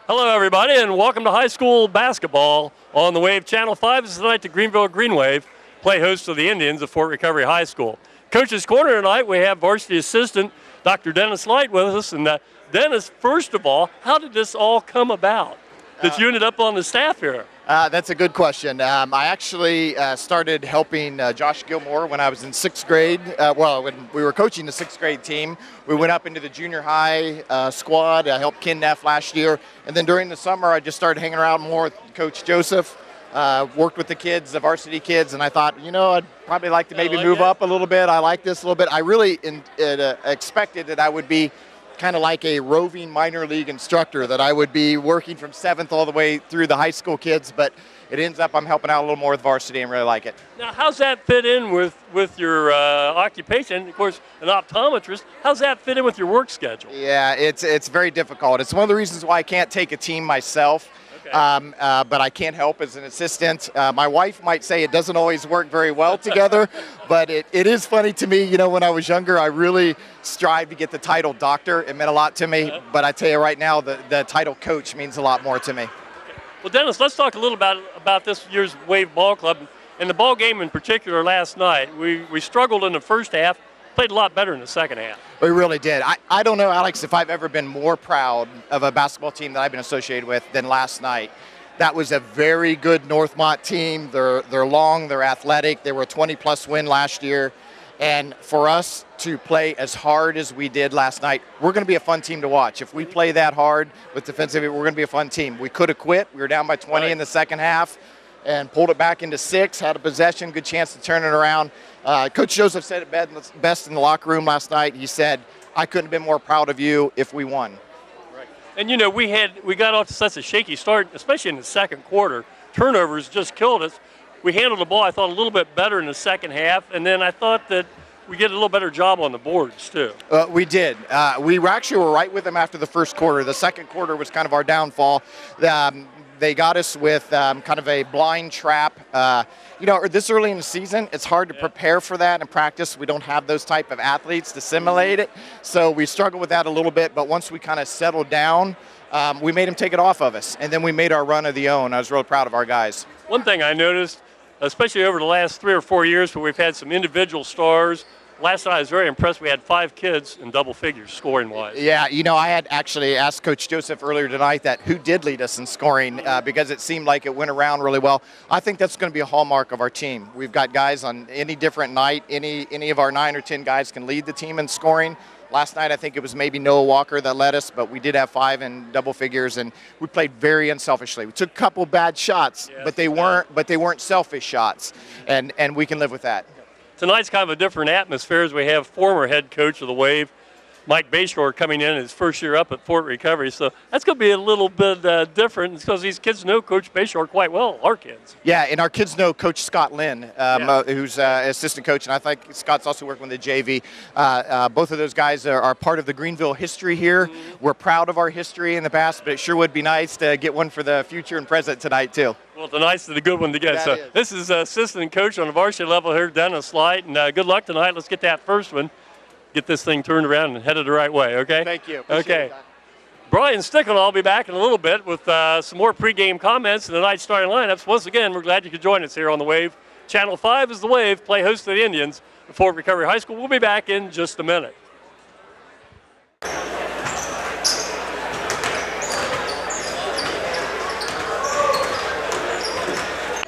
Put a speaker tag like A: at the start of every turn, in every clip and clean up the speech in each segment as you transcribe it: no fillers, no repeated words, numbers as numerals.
A: Hello, everybody, and welcome to high school basketball on the Wave Channel 5. This is tonight the Greenville Greenwave play host of the Indians of Fort Recovery High School. Coach's Corner tonight, we have varsity assistant Dr. Dennis Light with us. And Dennis, first of all, how did this all come about that you ended up on the staff here?
B: That's a good question. I actually started helping Josh Gilmore when I was in sixth grade. When we were coaching the sixth grade team, we went up into the junior high squad. I helped Ken Neff last year. And then during the summer, I just started hanging around more with Coach Joseph, worked with the kids, the varsity kids, and I thought, I'd probably like to maybe move up a little bit. I like this a little bit. I really expected that I would be kind of like a roving minor league instructor, that I would be working from 7th all the way through the high school kids, but it ends up I'm helping out a little more with varsity and really like it.
A: Now, how's that fit in with your occupation? Of course, an optometrist. How's that fit in with your work schedule?
B: Yeah, it's very difficult. It's one of the reasons why I can't take a team myself. Okay. But I can't help as an assistant. My wife might say it doesn't always work very well together, but it is funny to me. When I was younger, I really strived to get the title doctor. It meant a lot to me, but I tell you right now, the title coach means a lot more to me. Okay.
A: Well, Dennis, let's talk a little about this year's Wave Ball Club. And the ball game in particular last night, we struggled in the first half, played a lot better in the second half.
B: We really did. I don't know, Alex, if I've ever been more proud of a basketball team that I've been associated with than last night. That was a very good Northmont team. They're long, they're athletic. They were a 20-plus win last year. And for us to play as hard as we did last night, we're going to be a fun team to watch. If we play that hard with defensive, we're going to be a fun team. We could have quit. We were down by 20 in the second half and pulled it back into 6, had a possession, good chance to turn it around. Coach Joseph said it best in the locker room last night. He said, I couldn't have been more proud of you if we won.
A: Right. And, we got off to such a shaky start, especially in the second quarter. Turnovers just killed us. We handled the ball, I thought, a little bit better in the second half, and then I thought that we did a little better job on the boards, too.
B: We did. We were right with them after the first quarter. The second quarter was kind of our downfall. They got us with kind of a blind trap. This early in the season, it's hard to prepare for that in practice. We don't have those type of athletes to simulate it. So we struggled with that a little bit, but once we kind of settled down, we made them take it off of us. And then we made our run of the own. I was really proud of our guys.
A: One thing I noticed, especially over the last 3 or 4 years where we've had some individual stars. Last night I was very impressed. We had 5 kids in double figures scoring-wise.
B: Yeah, I had actually asked Coach Joseph earlier tonight that who did lead us in scoring because it seemed like it went around really well. I think that's going to be a hallmark of our team. We've got guys on any different night. Any of our 9 or 10 guys can lead the team in scoring. Last night I think it was maybe Noah Walker that led us, but we did have 5 in double figures, and we played very unselfishly. We took a couple bad shots, but they weren't selfish shots, and we can live with that.
A: Tonight's kind of a different atmosphere as we have former head coach of the Wave, Mike Bayshore, coming in his first year up at Fort Recovery. So that's going to be a little bit different because these kids know Coach Bayshore quite well, our kids.
B: Yeah, and our kids know Coach Scott Lynn, who's assistant coach, and I think Scott's also working with the JV. Both of those guys are part of the Greenville history here. Mm-hmm. We're proud of our history in the past, but it sure would be nice to get one for the future and present tonight, too.
A: Well, tonight's the good one to get. So this is assistant coach on the varsity level here, Dennis Light, and good luck tonight. Let's get that first one. Get this thing turned around and headed the right way, okay?
B: Thank you.
A: Okay. Brian Stickle and I'll be back in a little bit with some more pregame comments and tonight's starting lineups. Once again, we're glad you could join us here on the Wave. Channel 5 is the Wave, play host of the Indians at Fort Recovery High School. We'll be back in just a minute.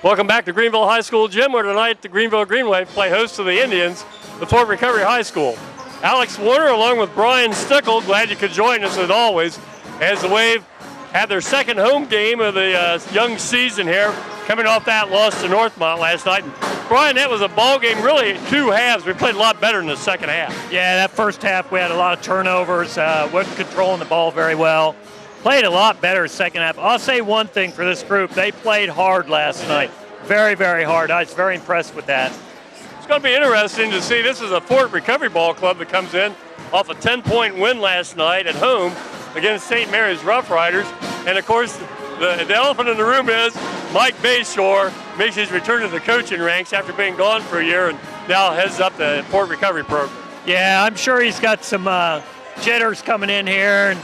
A: Welcome back to Greenville High School Gym, where tonight the Greenville Greenwave play host of the Indians at Fort Recovery High School. Alex Warner along with Brian Stickle, glad you could join us as always, as the Wave had their second home game of the young season here, coming off that loss to Northmont last night. And Brian, that was a ball game, really 2 halves. We played a lot better in the second half.
C: Yeah, that first half we had a lot of turnovers, wasn't controlling the ball very well. Played a lot better second half. I'll say one thing for this group, they played hard last night. Very, very hard. I was very impressed with that.
A: It's going to be interesting to see. This is a Fort Recovery Ball Club that comes in off a 10-point win last night at home against St. Mary's Rough Riders. And, of course, the elephant in the room is Mike Bayshore makes his return to the coaching ranks after being gone for a year and now heads up the Fort Recovery program.
C: Yeah, I'm sure he's got some jitters coming in here. And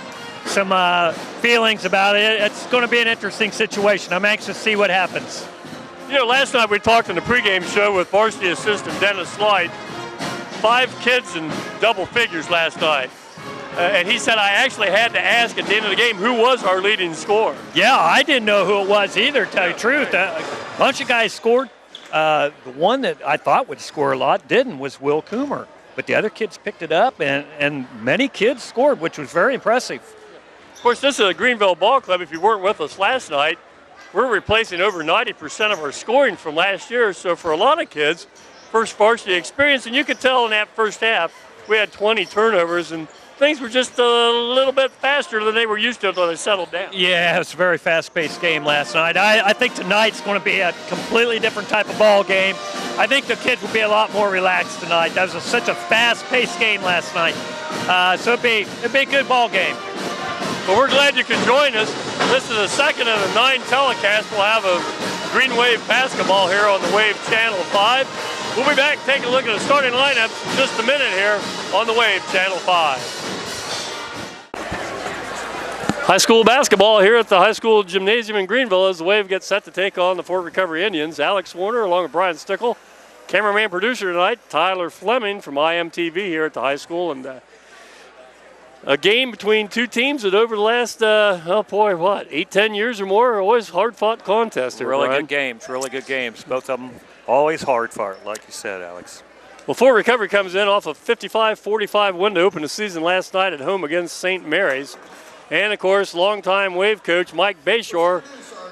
C: feelings about it. It's going to be an interesting situation. I'm anxious to see what happens.
A: You know, last night we talked in the pregame show with varsity assistant Dennis Slight. 5 kids in double figures last night. And he said I actually had to ask at the end of the game who was our leading scorer.
C: Yeah, I didn't know who it was either, to tell you the truth. A bunch of guys scored. The one that I thought would score a lot didn't was Will Coomer. But the other kids picked it up, and many kids scored, which was very impressive.
A: Of course, this is a Greenville ball club. If you weren't with us last night, we're replacing over 90% of our scoring from last year. So for a lot of kids, first varsity experience, and you could tell in that first half, we had 20 turnovers, and things were just a little bit faster than they were used to until they settled down.
C: Yeah, it was a very fast-paced game last night. I think tonight's going to be a completely different type of ball game. I think the kids will be a lot more relaxed tonight. That was such a fast-paced game last night. So it'd be a good ball game.
A: Well, we're glad you could join us. This is the second of the 9 telecasts we'll have of Greenwave basketball here on the Wave Channel 5. We'll be back taking a look at the starting lineups in just a minute here on the Wave Channel 5. High school basketball here at the high school gymnasium in Greenville as the Wave gets set to take on the Fort Recovery Indians. Alex Warner along with Brian Stickle. Cameraman producer tonight, Tyler Fleming from IMTV here at the high school. And a game between two teams that over the last, 8-10 years or more, are always hard-fought contests here,
D: Really
A: Brian.
D: good games. Both of them always hard fought, like you said, Alex.
A: Well, Fort Recovery comes in off a 55-45 win to open the season last night at home against St. Mary's. And, of course, longtime Wave coach Mike Bayshore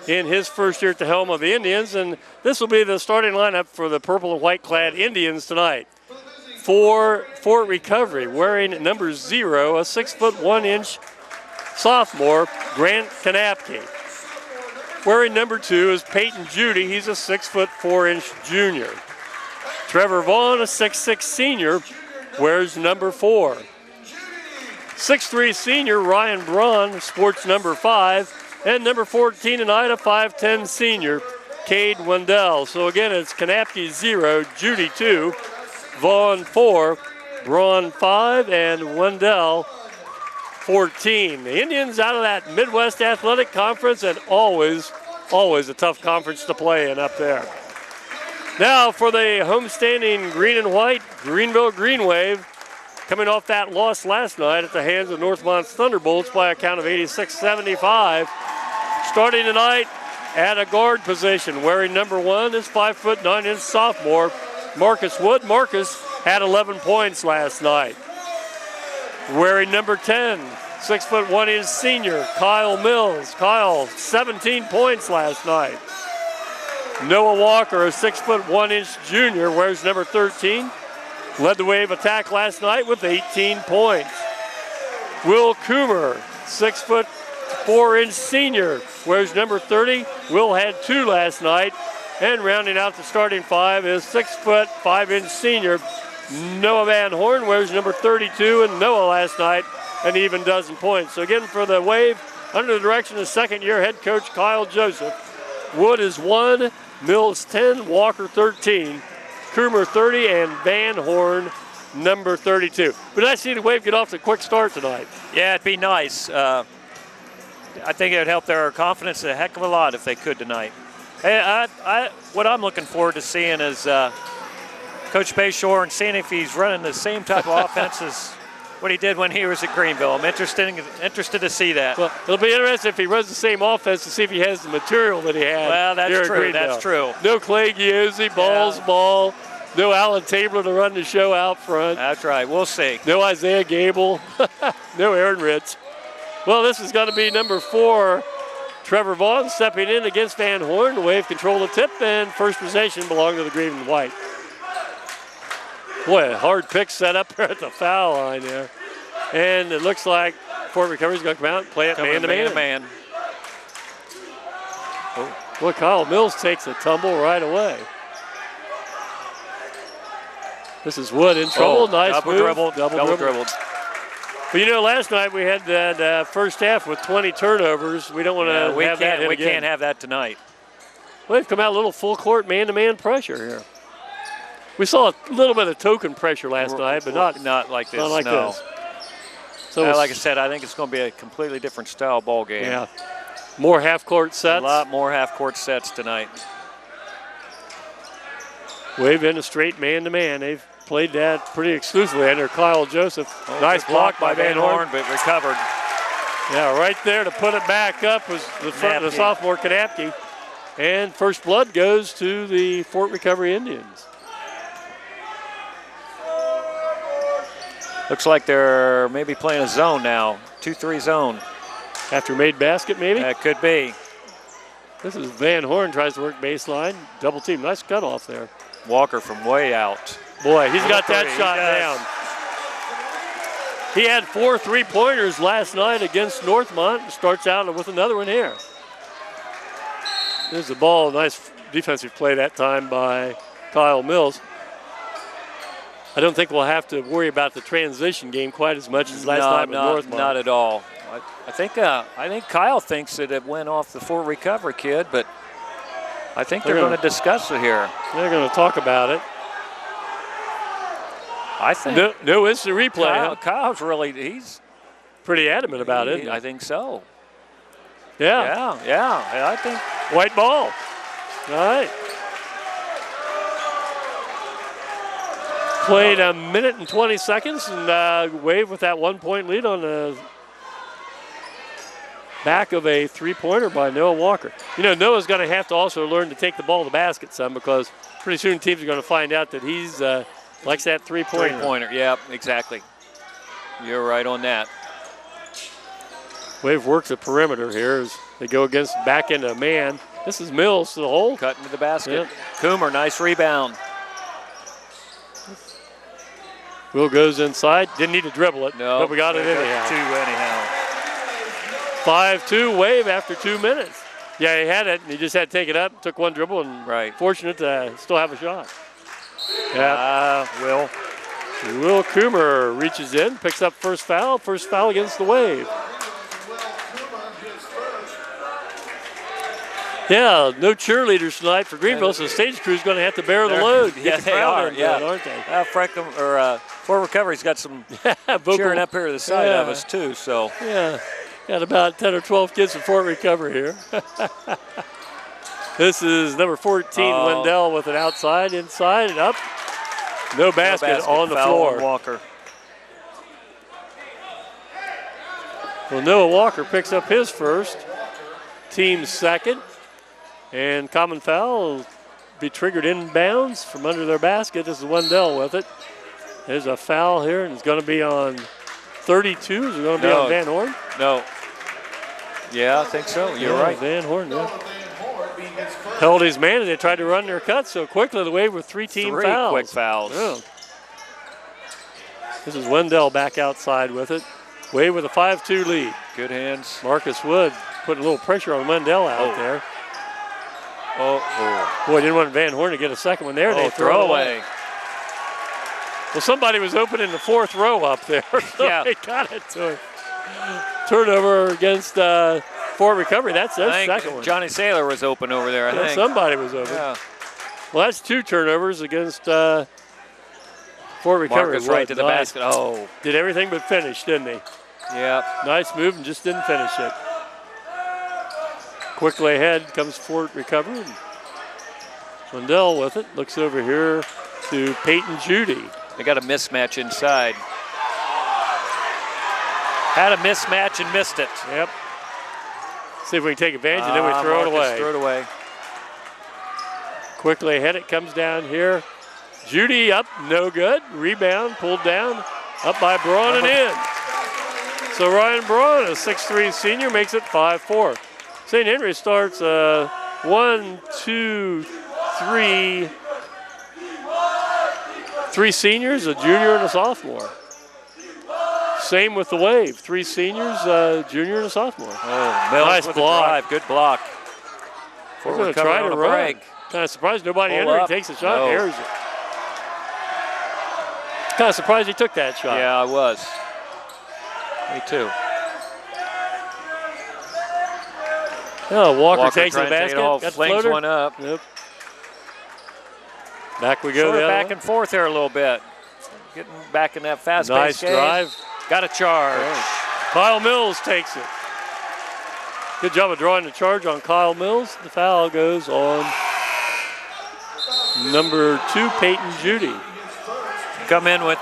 A: in his first year at the helm of the Indians. And this will be the starting lineup for the purple and white-clad Indians tonight. For Fort Recovery, wearing number 0, a 6'1" sophomore, Grant Kanapke. Wearing number 2 is Peyton Judy. He's a 6'4" junior. Trevor Vaughn, a 6'6" senior, wears number 4. 6'3" senior Ryan Braun sports number 5, and number 14 tonight, a 5'10" senior, Cade Wendell. So again, it's Kanapke 0, Judy 2, Vaughn 4, Braun 5, and Wendell 14. The Indians out of that Midwest Athletic Conference, and always a tough conference to play in up there. Now for the homestanding green and white Greenville Greenwave, coming off that loss last night at the hands of Northmont's Thunderbolts by a count of 86-75. Starting tonight at a guard position, wearing number 1 is 5'9" sophomore Marcus Wood. Marcus had 11 points last night. Wearing number 10, 6'1" senior Kyle Mills. Kyle, 17 points last night. Noah Walker, a 6'1" junior, wears number 13. Led the Wave attack last night with 18 points. Will Coomer, 6'4" senior, wears number 30. Will had 2 last night. And rounding out the starting 5 is 6'5" senior Noah Van Horn, wears number 32. And Noah last night an even dozen points. So again, for the Wave, under the direction of second-year head coach Kyle Joseph, Wood is 1, Mills 10, Walker 13. Coomer 30, and Van Horn number 32. But I see the Wave get off to a quick start tonight.
D: Yeah, it'd be nice. I think it would help their confidence a heck of a lot if they could tonight. Hey, what I'm looking forward to seeing is Coach Bayshore and seeing if he's running the same type of offense as what he did when he was at Greenville. I'm interested to see that.
A: Well, it'll be interesting if he runs the same offense to see if he has the material that he had.
D: Well, that's true. That's true.
A: No Clay Giozzi, ball's ball. No Alan Tabler to run the show out front.
D: That's right. We'll see.
A: No Isaiah Gable. No Aaron Ritz. Well, this is going to be number 4, Trevor Vaughn, stepping in against Van Horn. The Wave control the tip, and first possession belonged to the green and white. Boy, a hard pick set up there at the foul line there. And it looks like Fort Recovery's going to come out and play it man-to-man. Well, Kyle Mills takes a tumble right away. This is Wood in trouble. Nice
D: double
A: move.
D: Dribbled, double dribbled.
A: But you know, last night we had that first half with 20 turnovers. We don't want to have that hit
D: We
A: again.
D: can't have that tonight.
A: Well, they've come out a little full court man-to-man pressure here. We saw a little bit of token pressure last night, but not
D: like this.
A: Not like
D: no.
A: this. So
D: like I said, I think it's going to be a completely different style ball game.
A: Yeah. More half-court sets.
D: A lot more half-court sets tonight.
A: Wave in a straight man-to-man. They've played that pretty exclusively under Kyle Joseph. Nice block by Van Horn.
D: But recovered.
A: Yeah, right there to put it back up was the sophomore Kanapke. And first blood goes to the Fort Recovery Indians.
D: Looks like they're maybe playing a zone now, 2-3 zone.
A: After made basket, maybe?
D: That could be.
A: This is Van Horn, tries to work baseline. Double team, nice cutoff there.
D: Walker from way out.
A: Boy, he's got that shot down. He had 4 3-pointers last night against Northmont. Starts out with another one here. There's the ball, nice defensive play that time by Kyle Mills. I don't think we'll have to worry about the transition game quite as much as last night with Northmont.
D: Not at all. I think Kyle thinks that it went off the Fort Recovery kid, but I think they're going to discuss it here.
A: They're going to talk about it.
D: I think
A: no instant replay.
D: Kyle's really, he's
A: pretty adamant about it.
D: I think so.
A: Yeah.
D: Yeah. I think
A: white ball. All right. Played a minute and 20 seconds, and Wave with that 1-point lead on the back of a 3-pointer by Noah Walker. You know, Noah's going to have to also learn to take the ball to the basket some, because pretty soon teams are going to find out that he's likes that 3-pointer.
D: 3-pointer, yeah, exactly. You're right on that.
A: Wave works the perimeter here as they go against back into man. This is Mills to the hole.
D: Cut into the basket.
A: Yep.
D: Coomer, nice rebound.
A: Will goes inside. Didn't need to dribble it,
D: no,
A: but we got it anyhow.
D: 2 anyhow.
A: 5-2 Wave after 2 minutes. Yeah, he had it, and he just had to take it up, took one dribble, and fortunate to still have a shot. Yeah. Will Coomer reaches in, picks up first foul against the Wave. Yeah, no cheerleaders tonight for Greenville, so the stage crew's going to have to bear the load.
D: Yeah, they are,
A: aren't they?
D: Franklin, Fort Recovery's got some cheering up here to the side of us, too. So
A: yeah, got about 10 or 12 kids from Fort Recovery here. This is number 14, Wendell, with an inside, and up. No basket on the floor.
D: Walker.
A: Well, Noah Walker picks up his first, team second. And common foul will be triggered inbounds from under their basket. This is Wendell with it. There's a foul here, and it's going to be on 32. Is it going to be on Van Horn?
D: No. Yeah, I think so. You're right.
A: Van Horn, yeah. Held his man, and they tried to run their cut so quickly. The Wave with 3 team fouls.
D: 3 quick fouls.
A: Yeah. This is Wendell back outside with it. Wave with a 5-2 lead.
D: Good hands.
A: Marcus Wood putting a little pressure on Wendell out there. Boy, didn't want Van Horn to get a second one there. They throw away. Well, somebody was open in the 4th row up there. So
D: yeah.
A: They got it to him. Turnover against Fort Recovery. That's their second one.
D: Johnny Saylor was open over there, I think.
A: Somebody was open.
D: Yeah.
A: Well, that's 2 turnovers against Fort Recovery.
D: Marcus right to the basket.
A: Did everything but finish, didn't he?
D: Yeah.
A: Nice move and just didn't finish it. Quickly ahead comes Fort Recovery. Wendell with it. Looks over here to Peyton Judy.
D: They got a mismatch inside. Had a mismatch and missed it.
A: Yep. See if we can take advantage, and then we throw it away.
D: Throw it away.
A: Quickly ahead, it comes down here. Judy up, no good. Rebound, pulled down, up by Braun and in. So Ryan Braun, a 6'3" senior, makes it 5-4. St. Henry starts 1, 2, 3. 3 seniors, a junior and a sophomore. Same with the Wave. 3 seniors, a junior and a sophomore.
D: Nice block. Good block.
A: We're going to try to run. Kind of surprised nobody entered. He takes a shot. Airs it. Kind of surprised he took that shot.
D: Yeah, I was. Me too.
A: Oh, Walker takes the basket. Got
D: flings one up.
A: Yep. Back we go.
D: Sort of back and forth there a little bit. Getting back in that fast-paced game.
A: Nice drive.
D: Got a charge.
A: Kyle Mills takes it. Good job of drawing the charge on Kyle Mills. The foul goes on number 2, Peyton Judy.
D: Come in with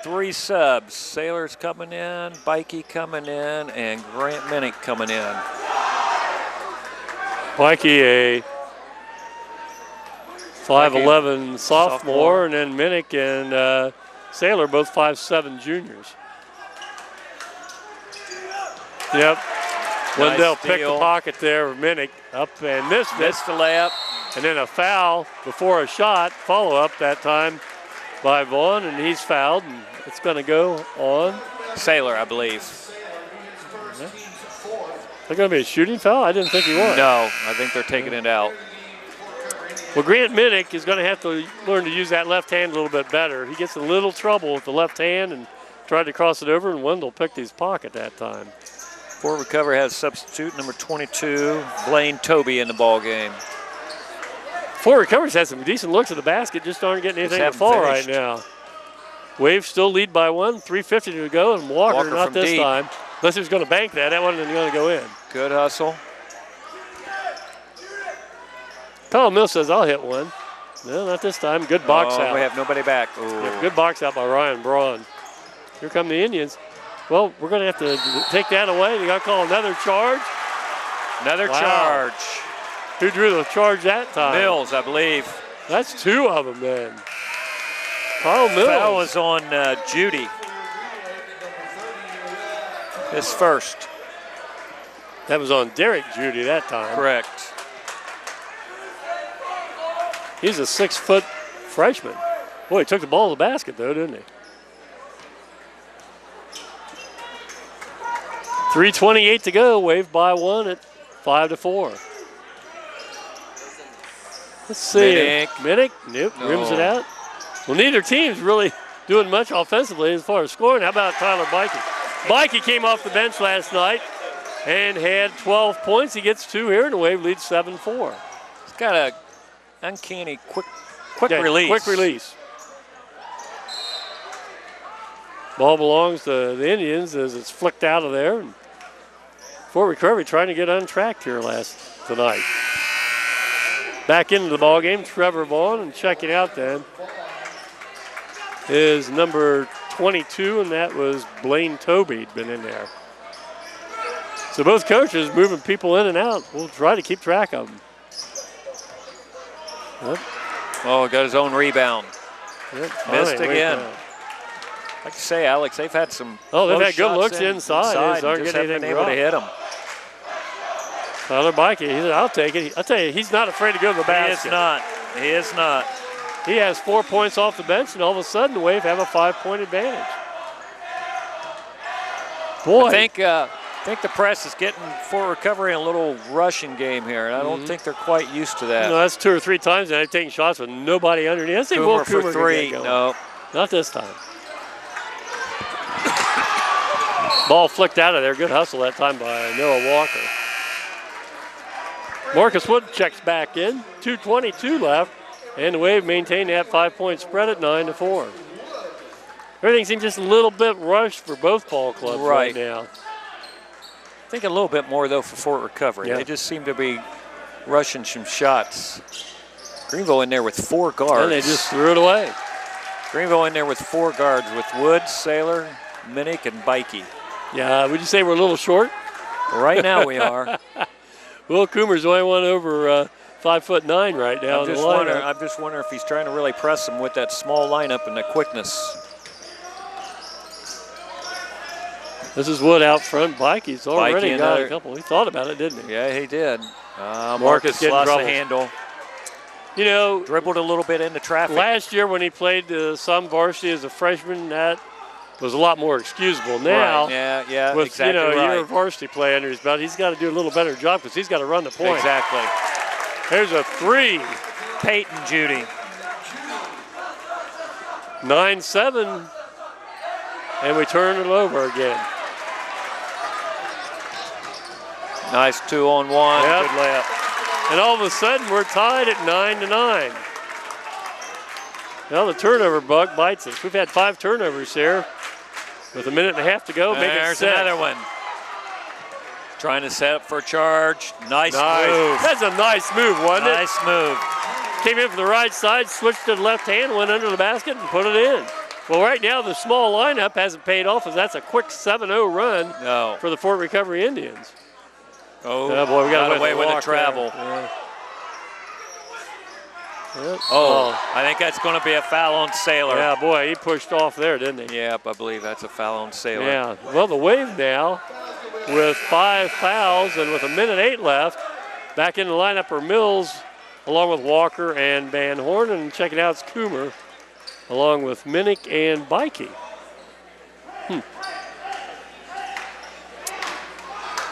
D: 3 subs. Sailor's coming in, Bikey coming in, and Grant Minnick coming in.
A: Bikey, a 5'11" sophomore, and then Minnick and Sailor, both 5'7" juniors. Yep. Wendell picked the pocket there. Minnick up and missed
D: the layup.
A: And then a foul before a shot. Follow up that time by Vaughn, and he's fouled. And it's going to go on
D: Sailor, I believe.
A: Is there going to be a shooting foul? I didn't think he was.
D: No, I think they're taking it out.
A: Well, Grant Minnick is going to have to learn to use that left hand a little bit better. He gets a little trouble with the left hand and tried to cross it over, and Wendell picked his pocket that time.
D: Fort Recovery has substitute number 22, Blaine Toby, in the ball game.
A: Fort Recovery's had some decent looks at the basket, just aren't getting anything to fall right now. Wave still lead by 1, 3:50 to go, and Walker not this
D: deep.
A: time. Unless he was going to bank that, that wasn't going to go in.
D: Good hustle.
A: Kyle Mills says, I'll hit one. No, not this time. Good box out.
D: We have nobody back.
A: Yeah, good box out by Ryan Braun. Here come the Indians. Well, we're going to have to take that away. They got to call another charge.
D: Another charge.
A: Who drew the charge that time?
D: Mills, I believe.
A: That's 2 of them then. Kyle Mills.
D: Foul was on Judy. His first.
A: That was on Derek Judy that time.
D: Correct.
A: He's a 6-foot freshman. Boy, he took the ball to the basket though, didn't he? 3:28 to go. Wave by 1 at 5-4. Let's see. Minnick. Nope.
D: No.
A: Rims it out. Well, neither team's really doing much offensively as far as scoring. How about Tyler Bikey? Bikey came off the bench last night and had 12 points. He gets 2 here, and the Wave leads 7-4.
D: He's got a uncanny quick release.
A: Quick release. Ball belongs to the Indians as it's flicked out of there. And Fort Recovery trying to get untracked here tonight. Back into the ball game, Trevor Vaughn, and checking out then is number 22, and that was Blaine Toby had been in there. So both coaches moving people in and out. We'll try to keep track of them. Yep.
D: Oh, got his own rebound.
A: Yep.
D: Missed again. Like you say, Alex, they've had some.
A: Oh, they've had good looks inside.
D: Aren't just haven't been able to hit them.
A: Tyler Bikey, he said, I'll take it. I'll tell you, he's not afraid to go to the basket.
D: He is not.
A: He has 4 points off the bench, and all of a sudden, the Wave have a 5-point advantage. Boy.
D: I think the press is getting Fort Recovery in a little rushing game here, and I don't think they're quite used to that.
A: No, that's 2 or 3 times now they've taken shots with nobody underneath. I think Will
D: Coomer for 3. No.
A: Not this time. Ball flicked out of there. Good hustle that time by Noah Walker. Marcus Wood checks back in. 2:22 left, and the Wave maintain that 5-point spread at 9-4. Everything seems just a little bit rushed for both ball clubs right now.
D: I think a little bit more, though, for Fort Recovery.
A: Yeah.
D: They just seem to be rushing some shots. Greenville in there with 4 guards.
A: And they just threw it away.
D: Greenville in there with 4 guards with Wood, Sailor, Minnick, and Bikey.
A: Yeah, would you say we're a little short?
D: Right now we are.
A: Will Coomer's only one over 5'9" right now.
D: I'm just wondering if he's trying to really press them with that small lineup and the quickness.
A: This is Wood out front. Bikey's already got a couple. He thought about it, didn't he?
D: Yeah, he did. Marcus lost the handle.
A: You know,
D: dribbled a little bit into traffic.
A: Last year when he played some varsity as a freshman, that was a lot more excusable. Now,
D: with
A: exactly year of varsity play under his belt, he's got to do a little better job because he's got to run the point.
D: Exactly.
A: Here's a 3.
D: Peyton Judy.
A: 9-7, and we turn it over again.
D: Nice 2-on-1.
A: Yep.
D: Good layup.
A: And all of a sudden, we're tied at 9-9. Well, the turnover bug bites us. We've had 5 turnovers here. With a minute and a half to go, make it
D: There's
A: 6.
D: another one. Trying to set up for a charge. Nice move.
A: That's a nice move, wasn't it?
D: Nice move.
A: Came in from the right side, switched to the left hand, went under the basket, and put it in. Well, right now the small lineup hasn't paid off, as that's a quick 7-0 run for the Fort Recovery Indians.
D: Oh,
A: boy, we got
D: away with the travel. I think that's going to be a foul on Sailor.
A: Yeah, boy, he pushed off there, didn't he?
D: Yep, I believe that's a foul on Sailor.
A: Yeah, well, the Wave now, with 5 fouls and with a minute 8 left, back in the lineup are Mills, along with Walker and Van Horn, and checking out it's Coomer, along with Minnick and Bikey.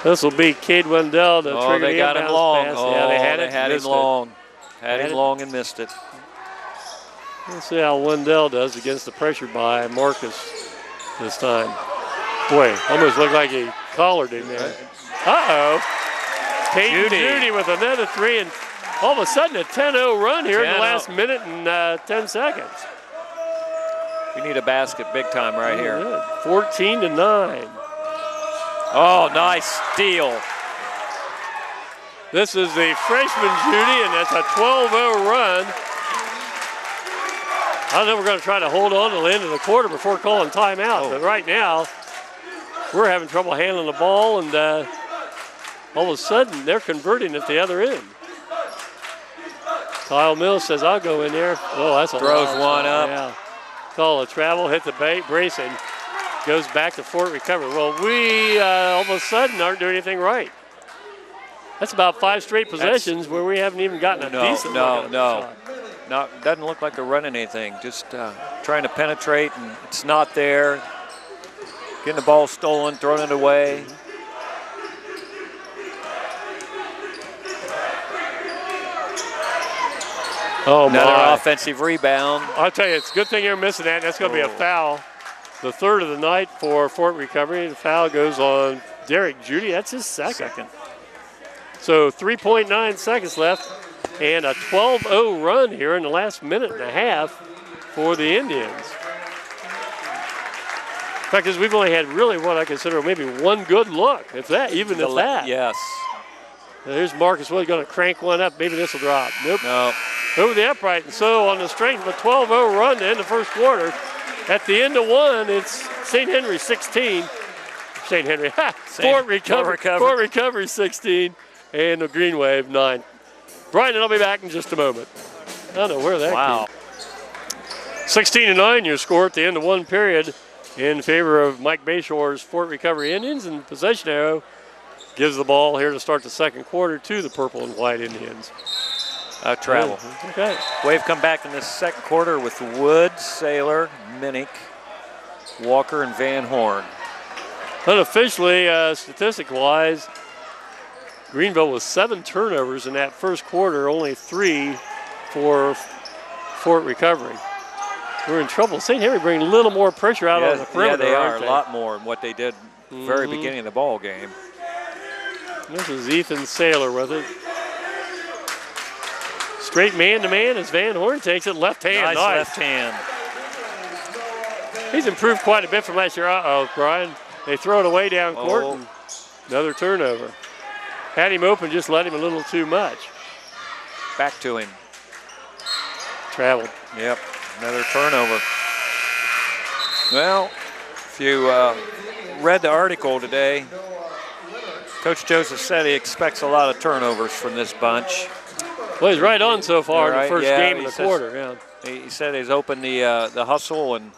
A: This will be Cade Wendell to trigger
D: they
A: the
D: got him
A: inbounds
D: long.
A: pass. Yeah, they had
D: him long. Had him long and missed it.
A: Let's see how Wendell does against the pressure by Marcus this time. Boy, almost looked like he collared him there. Peyton Judy with another 3, and all of a sudden a 10-0 run here in the last minute and 10 seconds.
D: We need a basket big time right here.
A: 14-9.
D: Oh, nice steal.
A: This is the freshman Judy, and that's a 12-0 run. I don't know, we're going to try to hold on to the end of the quarter before calling timeout, but right now we're having trouble handling the ball, and all of a sudden they're converting at the other end. Kyle Mills says, I'll go in there. Oh, that's a
D: throws one up.
A: Yeah. Call a travel, hit the bracing, goes back to Fort Recovery. Well, we all of a sudden aren't doing anything right. That's about 5 straight possessions where we haven't even gotten a decent look at shot.
D: No, doesn't look like they're running anything. Just trying to penetrate, and it's not there. Getting the ball stolen, throwing it away.
A: Oh,
D: another offensive rebound.
A: I'll tell you, it's a good thing you're missing that. That's going to be a foul. The 3rd of the night for Fort Recovery. The foul goes on Derek Judy. That's his second. So 3.9 seconds left, and a 12-0 run here in the last minute and a half for the Indians. In fact, we've only had really what I consider maybe one good look, if that, even if that.
D: Yes.
A: Now here's Marcus Wood going to crank one up. Maybe this will drop. Nope.
D: No.
A: Over the upright, and so on the strength of a 12-0 run to end the first quarter, at the end of one, it's St. Henry 16. St. Henry, Fort Recovery 16, and the Greenwave 9. Brian and I'll be back in just a moment. I don't know where that came. 16-9, your score at the end of one period in favor of Mike Bayshore's Fort Recovery Indians, and possession arrow gives the ball here to start the second quarter to the purple and white Indians.
D: Travel.
A: Okay.
D: Wave come back in the second quarter with Wood, Sailor, Minnick, Walker, and Van Horn.
A: Unofficially, statistic-wise, Greenville with 7 turnovers in that first quarter, only 3 for Fort Recovery. We're in trouble. St. Henry bringing a little more pressure out on the perimeter.
D: Yeah, they are a lot more than what they did very beginning of the ball game.
A: This is Ethan Sailor with it. Straight man-to-man as Van Horn takes it. Left hand.
D: Nice left hand.
A: He's improved quite a bit from last year. Uh-oh, Brian. They throw it away down court. And another turnover. Had him open, just let him a little too much.
D: Back to him.
A: Traveled.
D: Yep, another turnover. Well, if you read the article today, Coach Joseph said he expects a lot of turnovers from this bunch.
A: Well, he's right on so far in the first game of the quarter.
D: He said he's opened the hustle, and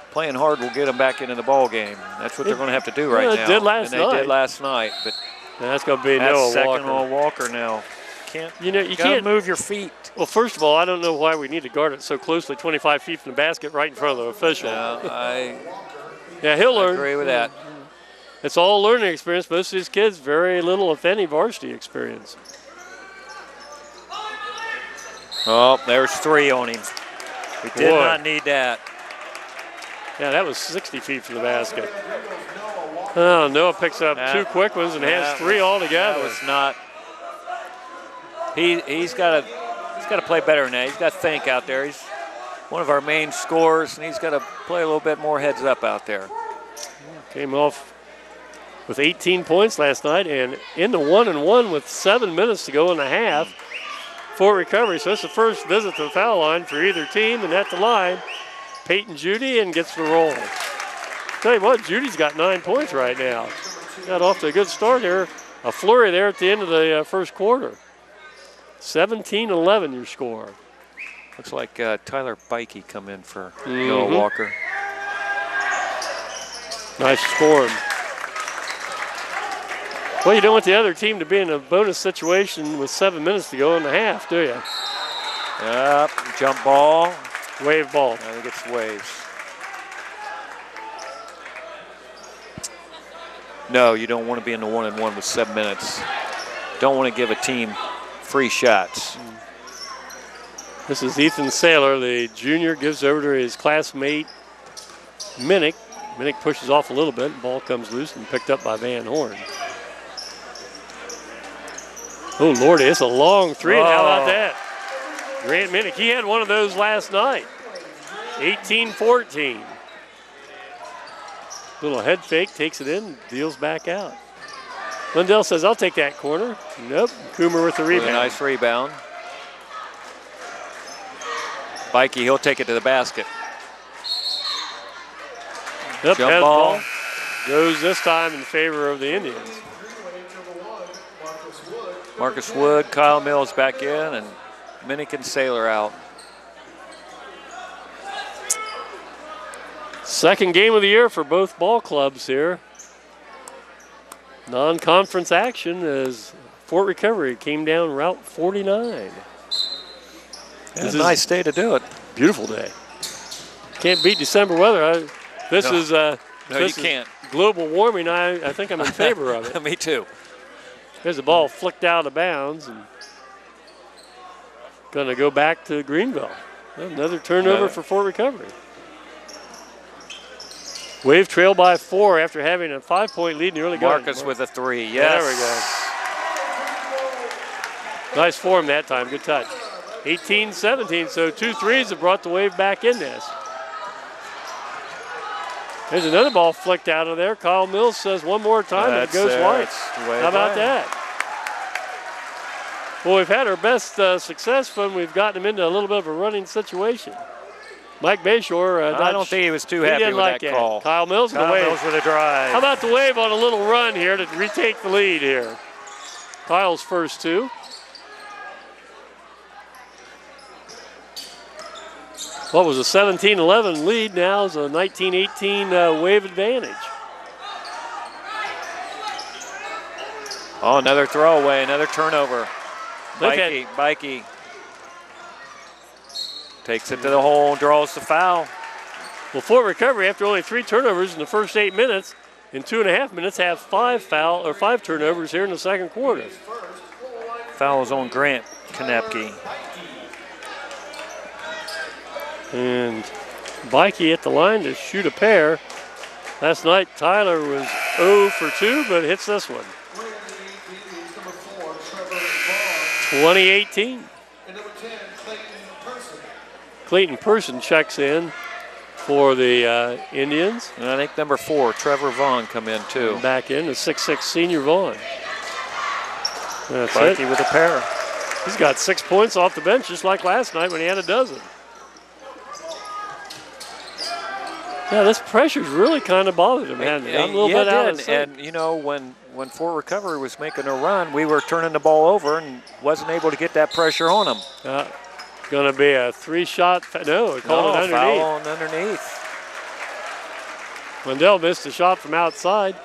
D: playing hard will get them back into the ball game. That's what they're going to have to do right now.
A: They did last
D: night, but
A: that's going to be Noah
D: second
A: Walker.
D: Walker now.
A: You
D: can't move your feet.
A: Well, first of all, I don't know why we need to guard it so closely, 25 feet from the basket, right in front of the official. He'll learn.
D: I agree with that.
A: It's all learning experience. Most of these kids, very little, if any, varsity experience.
D: Oh, there's 3 on him. We did not need that.
A: Yeah, that was 60 feet from the basket. Oh, Noah picks up 2 quick ones and has 3 altogether.
D: That was not. He's got to play better than that. He's got to think out there. one of our main scorers, and he's got to play a little bit more heads up out there.
A: Came off with 18 points last night and in the 1-1 with 7 minutes to go in the half for recovery. So it's the first visit to the foul line for either team, and at the line, Peyton Judy, and gets the roll. Tell you what, Judy's got 9 points right now. Got off to a good start here. A flurry there at the end of the first quarter. 17-11 your score.
D: Looks like Tyler Bikey come in for Noah Walker.
A: Nice score. Well, you don't want the other team to be in a bonus situation with 7 minutes to go in the half, do you?
D: Yep, jump ball.
A: Wave ball.
D: I think it's waves. No, you don't want to be in the 1-1 with 7 minutes. Don't want to give a team free shots.
A: This is Ethan Saylor, the junior, gives over to his classmate, Minnick. Minnick pushes off a little bit, ball comes loose and picked up by Van Horn. Oh, Lordy, it's a long three. How about that? Grant Minnick, he had one of those last night. 18-14. Little head fake, takes it in, deals back out. Lindell says, I'll take that corner. Nope, Coomer with the rebound.
D: A nice rebound. Bikey, he'll take it to the basket.
A: Yep,
D: Jump
A: head
D: ball.
A: Goes this time in favor of the Indians.
D: Marcus Wood, Kyle Mills back in, and Minnick and Saylor out.
A: Second game of the year for both ball clubs here. Non-conference action as Fort Recovery came down Route 49.
D: It's a nice day to do it.
A: Beautiful day. Can't beat December weather. This is global warming. I think I'm in favor of it.
D: Me too.
A: There's a ball flicked out of bounds and going to go back to Greenville. Another turnover for Fort Recovery. Wave trail by 4 after having a 5-point lead in the early going.
D: Marcus with a 3. Yes.
A: There we go. Nice form that time. Good touch. 18-17. So 2 threes have brought the Wave back in this. There's another ball flicked out of there. Kyle Mills says one more time and it goes wide. How about that? Well, we've had our best success when we've gotten them into a little bit of a running situation. Mike Bayshore,
D: I don't think he was too happy with that call.
A: Kyle Mills with the Wave.
D: Mills with a drive.
A: How about the Wave on a little run here to retake the lead here? Kyle's first 2. What was a 17-11 lead, now is a 19-18 Wave advantage.
D: Oh, another throwaway, another turnover. Bikey takes it to the hole, draws the foul.
A: Well, Fort Recovery, after only 3 turnovers in the first 8 minutes, in 2.5 minutes, have 5 turnovers here in the second quarter.
D: Foul is on Grant Knepke.
A: And Bikey at the line to shoot a pair. Last night, Tyler was 0 for 2, but hits this one. 20-18. Clayton Person checks in for the Indians.
D: And I think number 4, Trevor Vaughn, come in too.
A: Back in, the 6'6" senior Vaughn. That's
D: Bikey
A: it.
D: with a pair.
A: He's got 6 points off the bench, just like last night when he had a dozen. Yeah, this pressure's really kind of bothered him, hasn't it? I'm a little bit out of sync.
D: And you know, when Fort Recovery was making a run, we were turning the ball over and wasn't able to get that pressure on them.
A: Going to be a 3-shot. No, he called it underneath.
D: Foul on underneath.
A: Wendell missed a shot from outside.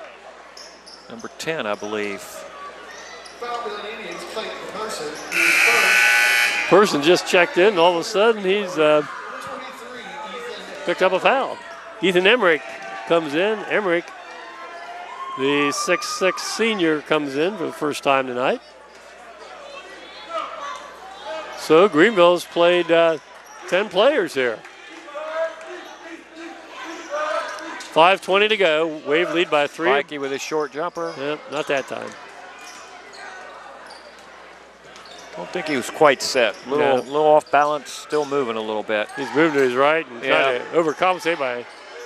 D: Number 10, I believe.
A: Person just checked in, and all of a sudden he's picked up a foul. Ethan Emmerich comes in. Emmerich, the 6'6" senior, comes in for the first time tonight. So Greenville's played 10 players here. 5:20 to go. Wave lead by 3.
D: Bikey with a short jumper.
A: Yep, not that time.
D: I don't think he was quite set. Little off balance, still moving a little bit.
A: He's moving to his right and trying to overcompensate by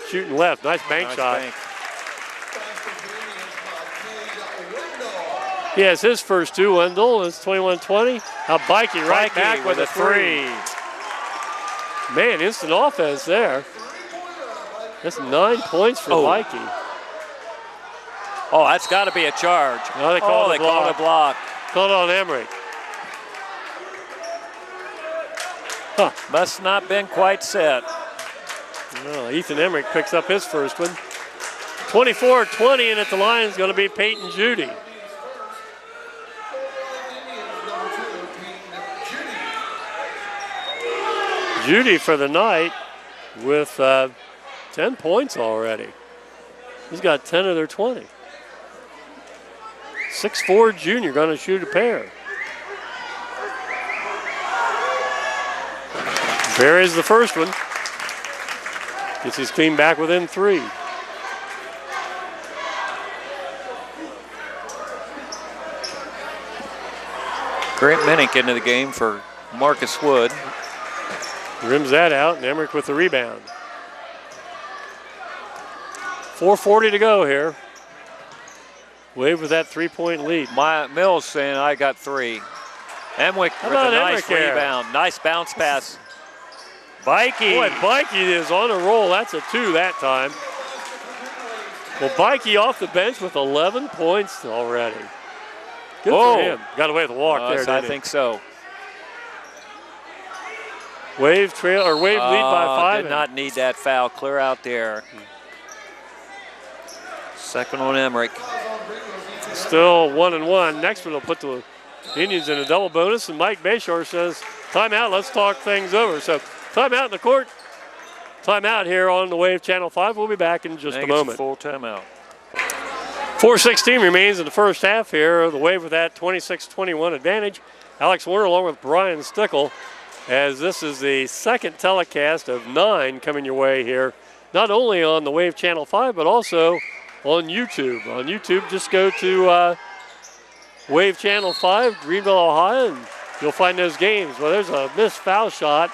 A: shooting left. Nice bank shot.
D: Bank.
A: He has his first two. Wendell is 21-20. Now Bikey right back with a three. Man, instant offense there. That's 9 points for Bikey.
D: Oh, that's got to be a charge.
A: No, they called
D: a block.
A: Called on Emmerich. Huh.
D: Must not been quite set.
A: No, Ethan Emmerich picks up his first one. 24-20, and at the line is going to be Peyton Judy. Judy for the night with 10 points already. He's got 10 of their 20. 6'4" junior going to shoot a pair. Buries the first one. Gets his clean back within 3.
D: Grant Minnick into the game for Marcus Wood.
A: Rims that out, and Emmerich with the rebound. 4:40 to go here. Wave with that 3-point lead.
D: Mills saying I got 3. Emmerich with a nice rebound. Nice bounce pass. Bikey.
A: Boy, Bikey is on a roll. That's a 2 that time. Well, Bikey off the bench with 11 points already. Good for him. Got away with a walk there, didn't
D: I
A: he?
D: think so.
A: Wave lead by 5.
D: Did not need that foul. Clear out there. Second on Emmerich.
A: Still 1-1. Next one will put the Indians in a double bonus, and Mike Bayshore says, timeout, let's talk things over. So timeout in the court. Timeout here on the Wave Channel 5. We'll be back in just a moment.
D: Full timeout.
A: 4:16 remains in the first half here. The Wave with that 26-21 advantage. Alex Warner along with Brian Stickle, as this is the second telecast of 9 coming your way here, not only on the Wave Channel 5, but also on YouTube. On YouTube, just go to Wave Channel 5, Greenville, Ohio, and you'll find those games. Well, there's a missed foul shot.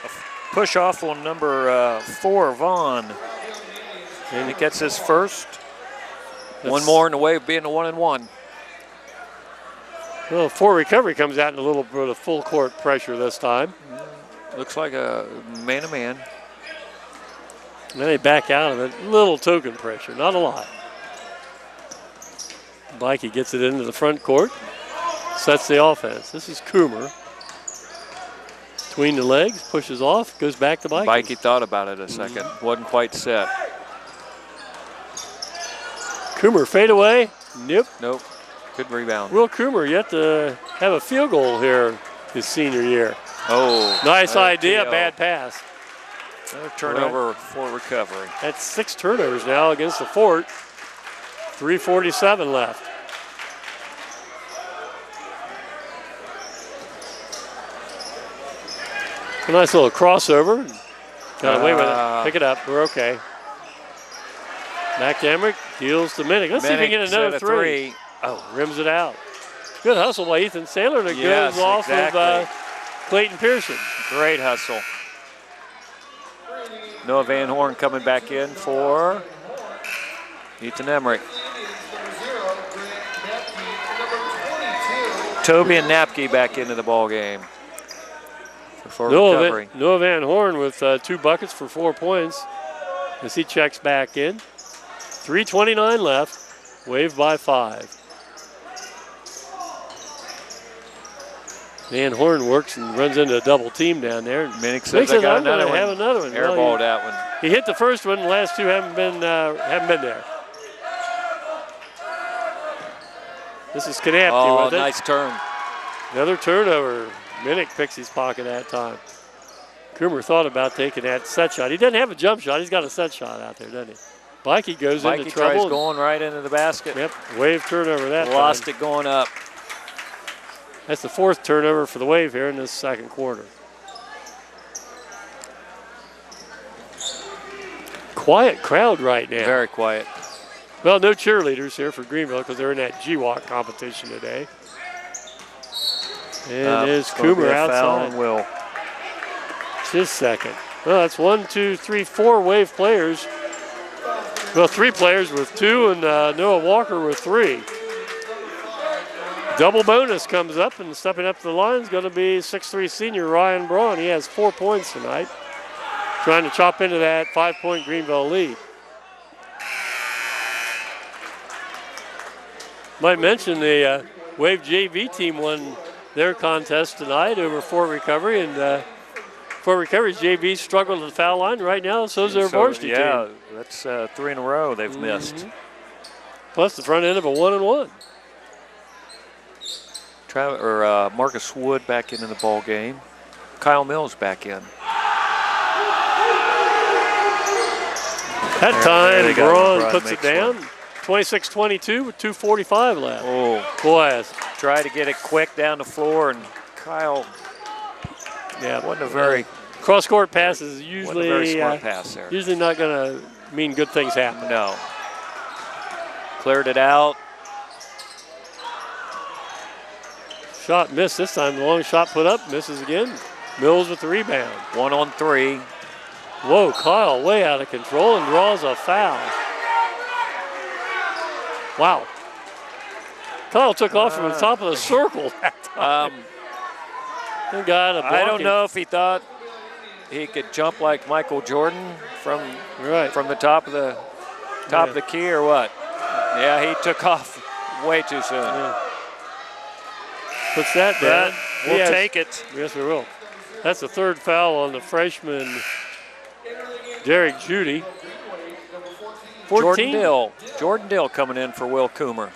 D: A push off on number 4, Vaughn. And he gets his first. One more in the Wave being a 1-1.
A: Well, 4 recovery comes out in a little bit of full court pressure this time.
D: Looks like a man-to-man.
A: And then they back out of it. Little token pressure, not a lot. Bikey gets it into the front court. Sets the offense. This is Coomer. Between the legs, pushes off, goes back to Bikey.
D: Bikey thought about it a second. Wasn't quite set.
A: Coomer fade away.
D: Nope. Good rebound.
A: Will Coomer yet to have a field goal here his senior year.
D: Oh.
A: Nice idea, bad pass.
D: Another turnover for recovery.
A: That's 6 turnovers now against the Fort. 3:47 left. A nice little crossover. Got away with it. Pick it up. We're okay. Back to Emmerich. Deals to Minnick. Let's see if we can get another 3. Oh, rims it out. Good hustle by Ethan Saylor, and it goes off of Clayton Pearson.
D: Great hustle. Noah Van Horn coming back in for Ethan Emmerich. Toby and Napke back into the ball game for recovery.
A: Noah Van Horn with 2 buckets for 4 points as he checks back in. 3:29 left. Wave by 5. Van Horn works and runs into a double team down there.
D: Minnick says I got another one.
A: Have another one.
D: Airballed that one.
A: He hit the first one. The last 2 haven't been there. This is Kanapke with it.
D: Nice turn.
A: Another turnover. Minnick picks his pocket that time. Coomer thought about taking that set shot. He doesn't have a jump shot. He's got a set shot out there, doesn't he? Bikey goes into trouble.
D: Tries going right into the basket.
A: Yep, Wave turnover that time.
D: Lost it going up.
A: That's the 4th turnover for the Wave here in this second quarter. Quiet crowd right now.
D: Very quiet.
A: Well, no cheerleaders here for Greenville because they're in that GWAC competition today. And there's
D: Gonna be
A: Coomer
D: a foul
A: outside.
D: on Will.
A: It's his second. Well, that's 1, 2, 3, 4 Wave players. Well, 3 players with 2 and Noah Walker with 3. Double bonus comes up, and stepping up to the line is going to be 6'3" senior Ryan Braun. He has 4 points tonight. Trying to chop into that 5-point Greenville lead. Might mention the Wave JV team won their contest tonight over Fort Recovery, and Fort Recovery's JV struggled at the foul line right now. So's their varsity team.
D: Yeah, that's 3 in a row they've missed.
A: Plus the front end of a 1-1.
D: Marcus Wood back into the ball game. Kyle Mills back in.
A: That time, Braun puts it
D: makes
A: down.
D: one.
A: 26-22 with 2:45 left.
D: Oh,
A: Boy,
D: try to get it quick down the floor, and Kyle wasn't a very
A: cross-court passes
D: wasn't a
A: usually
D: very smart pass there.
A: usually not going to mean good things happen.
D: No. Cleared it out.
A: Shot missed this time. The long shot put up, misses again. Mills with the rebound.
D: 1 on 3.
A: Whoa, Kyle way out of control and draws a foul. Wow. Kyle took off from the top of the circle that time.
D: I don't know if he thought he could jump like Michael Jordan from the top of the key or what. Yeah, he took off way too soon.
A: Yeah. Puts that down.
D: We'll take it.
A: Yes, we will. That's the 3rd foul on the freshman Derek Judy. 14.
D: Jordan Dill coming in for Will Coomer.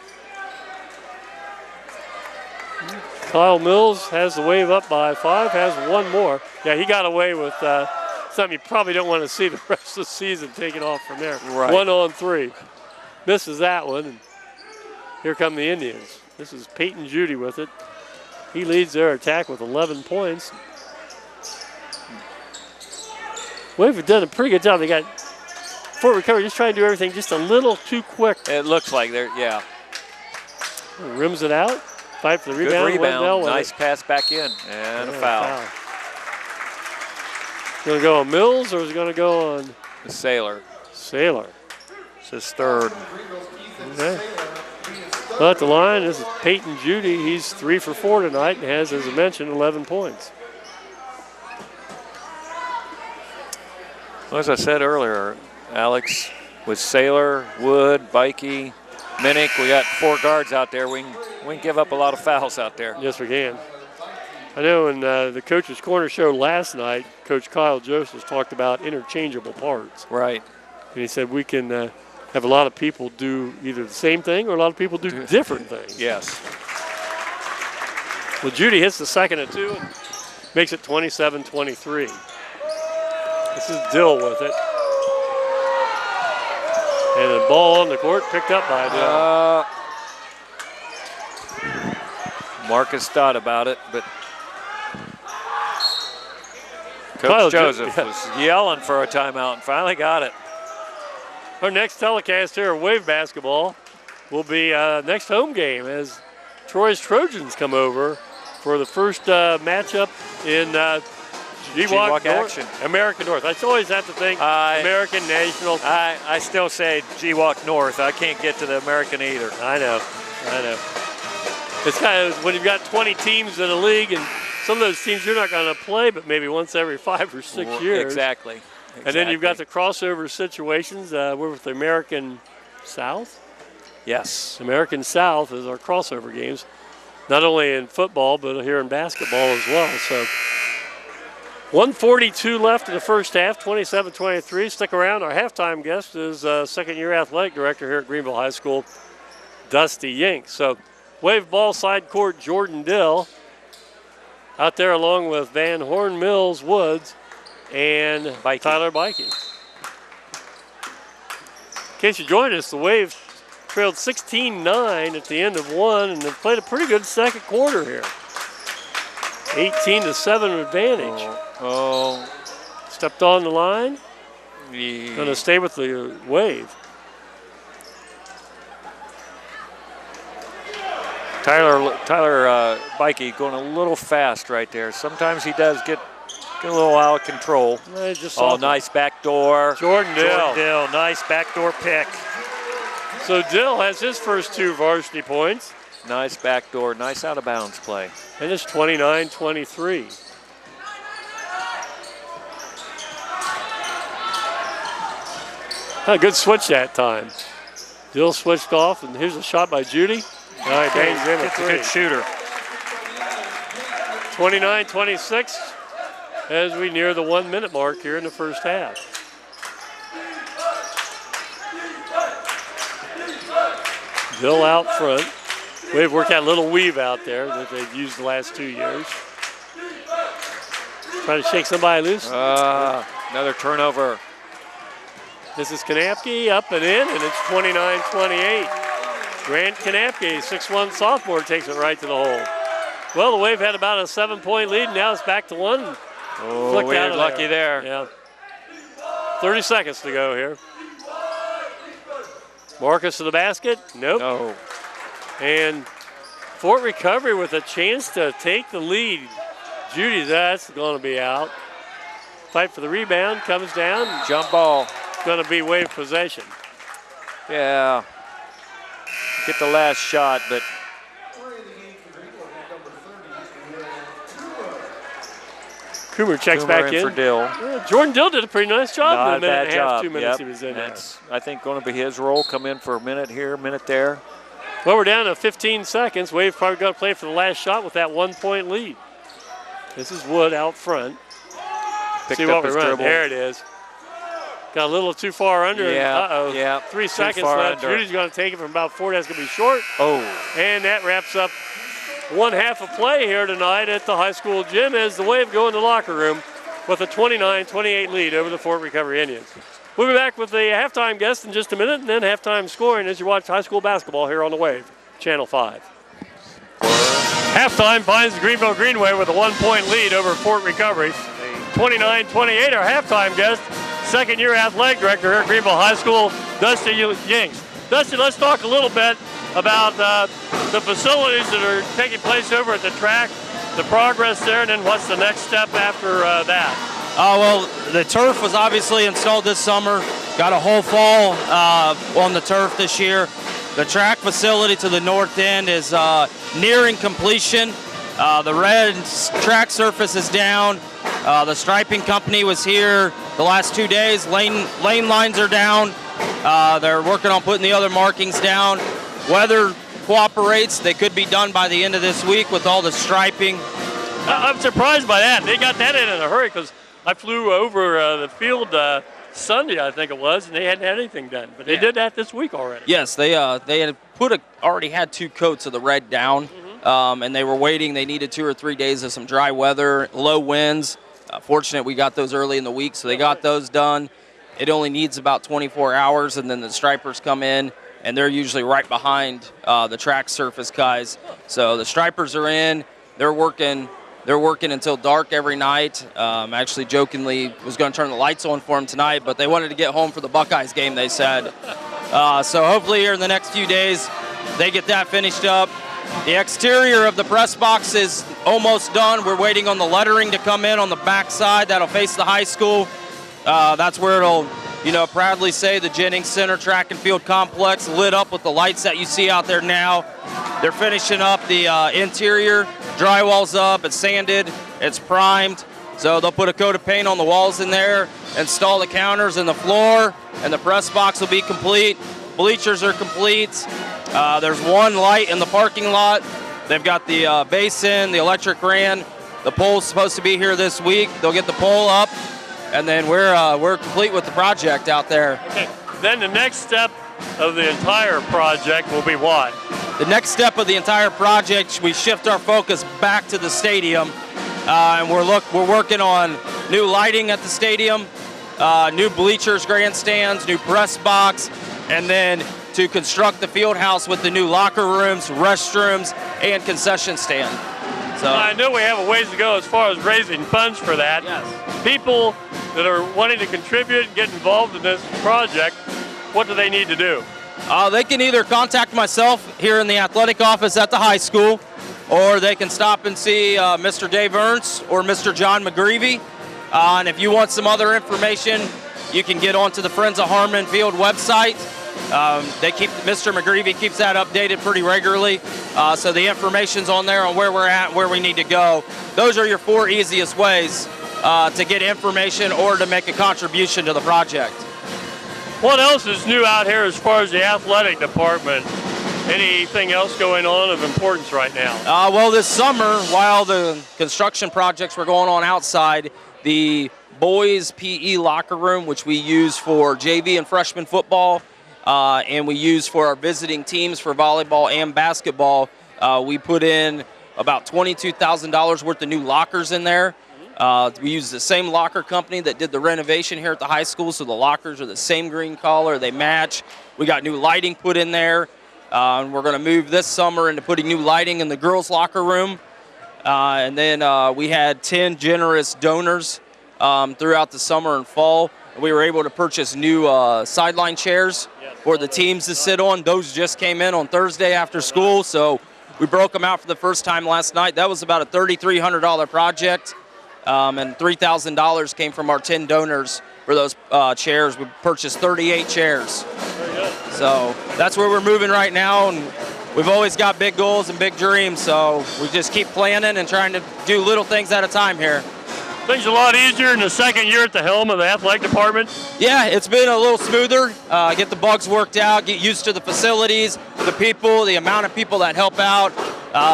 A: Kyle Mills has the Wave up by 5, has 1 more. Yeah, he got away with something you probably don't want to see the rest of the season, taking off from there.
D: Right.
A: 1 on 3. Misses that one, and here come the Indians. This is Peyton Judy with it. He leads their attack with 11 points. Wave have done a pretty good job. They got Fort Recovery just trying to do everything just a little too quick.
D: It looks like they're,
A: Rims it out. Fight for the rebound.
D: Good rebound. Nice pass back in. And a foul.
A: Going to go on Mills, or is it going to go on
D: the Sailor?
A: Sailor.
D: It's his 3rd.
A: Okay. Well, at the line, this is Peyton Judy. He's 3 for 4 tonight and has, as I mentioned, 11 points.
D: Well, as I said earlier, Alex, with Sailor, Wood, Bikey, Minnick, we got 4 guards out there. We can give up a lot of fouls out there.
A: Yes, we can. I know in the Coach's Corner show last night, Coach Kyle Joseph talked about interchangeable parts.
D: Right.
A: And he said we can have a lot of people do either the same thing or a lot of people do different things.
D: Yes.
A: Well, Judy hits the second at 2 and makes it 27-23. This is Dill with it. And the ball on the court picked up by Dill.
D: Marcus thought about it, but Coach Joseph was yelling for a timeout and finally got it.
A: Our next telecast here of Wave basketball will be next home game as Troy's Trojans come over for the first matchup in GWAC
D: action.
A: American North. I always have to think American National.
D: I still say GWAC North. I can't get to the American either.
A: I know. It's kind of when you've got 20 teams in a league, and some of those teams you're not going to play, but maybe once every 5 or 6 years.
D: Exactly.
A: And then you've got the crossover situations. We're with the American South.
D: Yes.
A: American South is our crossover games, not only in football, but here in basketball as well. So 1:42 left in the first half, 27-23. Stick around. Our halftime guest is second-year athletic director here at Greenville High School, Dusty Yink. So Wave ball side court, Jordan Dill out there along with Van Horn, Mills, Woods, and Tyler Bikey. In case you joined us, the Wave trailed 16-9 at the end of 1, and they've played a pretty good second quarter here. 18-7 advantage. Stepped on the line. Going to stay with the Wave.
D: Tyler Bikey going a little fast right there. Sometimes he does get a little out of control. Nice back door.
A: Jordan Dill.
D: Nice backdoor pick.
A: So Dill has his first 2 varsity points.
D: Nice backdoor, nice out of bounds play.
A: And it's 29-23. A good switch that time. Dill switched off, and here's a shot by Judy. All right, bangs in a
D: good shooter.
A: 29-26 as we near the 1-minute mark here in the first half. Dill out front. We've worked that little weave out there that they've used the last 2 years. Trying to shake somebody loose.
D: Another turnover.
A: This is Kanapke up and in, and it's 29-28. Grant Kanapke, 6'1" sophomore, takes it right to the hole. Well, the Wave had about a 7-point lead. Now it's back to 1.
D: Oh, we're lucky there.
A: Yeah. 30 seconds to go here. Marcus to the basket. Nope.
D: No.
A: And Fort Recovery with a chance to take the lead. Judy, that's going to be out. Fight for the rebound, comes down.
D: Jump ball.
A: Going to be Wave possession.
D: Yeah. Get the last shot, but
A: Coomer checks back in.
D: For Dill.
A: Jordan Dill did a pretty nice job
D: Not
A: in the minute and a half,
D: job.
A: 2 minutes
D: Yep.
A: he was in there.
D: That's, I think, going to be his role. Come in for a minute here, a minute there.
A: Well, we're down to 15 seconds. Wave probably got to play for the last shot with that 1-point lead. This is Wood out front.
D: Picked
A: See
D: up
A: what we
D: his
A: run.
D: dribble.
A: There it is. Got a little too far under.
D: Yeah,
A: Uh-oh.
D: yeah.
A: 3
D: Too
A: seconds
D: far
A: left.
D: under.
A: Judy's going to take it from about 4. That's going to be short.
D: Oh.
A: And that wraps up 1 half of play here tonight at the high school gym as the Wave go in the locker room with a 29-28 lead over the Fort Recovery Indians. We'll be back with the halftime guest in just a minute and then halftime scoring as you watch high school basketball here on the Wave, Channel 5. Halftime finds the Greenville Greenwave with a 1-point lead over Fort Recovery. 29-28, our halftime guest, second-year athletic director here at Greenville High School, Dusty Yings. Dusty, let's talk a little bit about the facilities that are taking place over at the track, the progress there, and then what's the next step after that?
E: Well, the turf was obviously installed this summer. Got a whole fall on the turf this year. The track facility to the north end is nearing completion. The red track surface is down. The striping company was here the last 2 days. Lane lines are down. They're working on putting the other markings down. Weather cooperates. They could be done by the end of this week with all the striping.
A: I'm surprised by that. They got that in a hurry because I flew over the field Sunday, I think it was, and they hadn't had anything done. But they did that this week already.
E: Yes, they had already had 2 coats of the red down, and they were waiting. They needed 2 or 3 days of some dry weather, low winds. Fortunate we got those early in the week, so they got those done. It only needs about 24 hours, and then the stripers come in, and they're usually right behind the track surface guys. So the stripers are in. They're working until dark every night. Actually, jokingly, was going to turn the lights on for them tonight, but they wanted to get home for the Buckeyes game, they said. So hopefully here in the next few days, they get that finished up. The exterior of the press box is almost done. We're waiting on the lettering to come in on the back side. That'll face the high school. That's where it'll, proudly say the Jennings Center Track and Field Complex, lit up with the lights that you see out there now. They're finishing up the interior. Drywall's up, it's sanded, it's primed. So they'll put a coat of paint on the walls in there, install the counters and the floor, and the press box will be complete. Bleachers are complete. There's one light in the parking lot. They've got the base in, the electric ran. The pole's supposed to be here this week. They'll get the pole up, and then we're complete with the project out there.
A: Okay. Then the next step of the entire project will be what?
E: The next step of the entire project, we shift our focus back to the stadium, and we're working on new lighting at the stadium, new bleachers, grandstands, new press box, and then to construct the field house with the new locker rooms, restrooms, and concession stand. So
A: I know we have a ways to go as far as raising funds for that.
E: Yes.
A: People that are wanting to contribute and get involved in this project, what do they need to do?
E: They can either contact myself here in the athletic office at the high school, or they can stop and see Mr. Dave Ernst or Mr. John McGreevy. And if you want some other information, you can get onto the Friends of Harmon Field website. Mr. McGreevy keeps that updated pretty regularly, so the information's on there on where we're at, where we need to go. Those are your 4 easiest ways to get information or to make a contribution to the project.
A: What else is new out here as far as the athletic department? Anything else going on of importance right now?
E: Well, this summer, while the construction projects were going on outside, the boys' PE locker room, which we use for JV and freshman football, and we use for our visiting teams for volleyball and basketball, we put in about $22,000 worth of new lockers in there. We use the same locker company that did the renovation here at the high school, so the lockers are the same green color, they match. We got new lighting put in there. And we're going to move this summer into putting new lighting in the girls' locker room. And then we had 10 generous donors throughout the summer and fall. We were able to purchase new sideline chairs for the teams to sit on. Those just came in on Thursday after school, so we broke them out for the first time last night. That was about a $3,300 project, and $3,000 came from our 10 donors for those chairs. We purchased 38 chairs. So that's where we're moving right now, and we've always got big goals and big dreams, so we just keep planning and trying to do little things at a time here.
A: Things a lot easier in the second year at the helm of the athletic department?
E: Yeah, it's been a little smoother. Get the bugs worked out, get used to the facilities, the people, the amount of people that help out.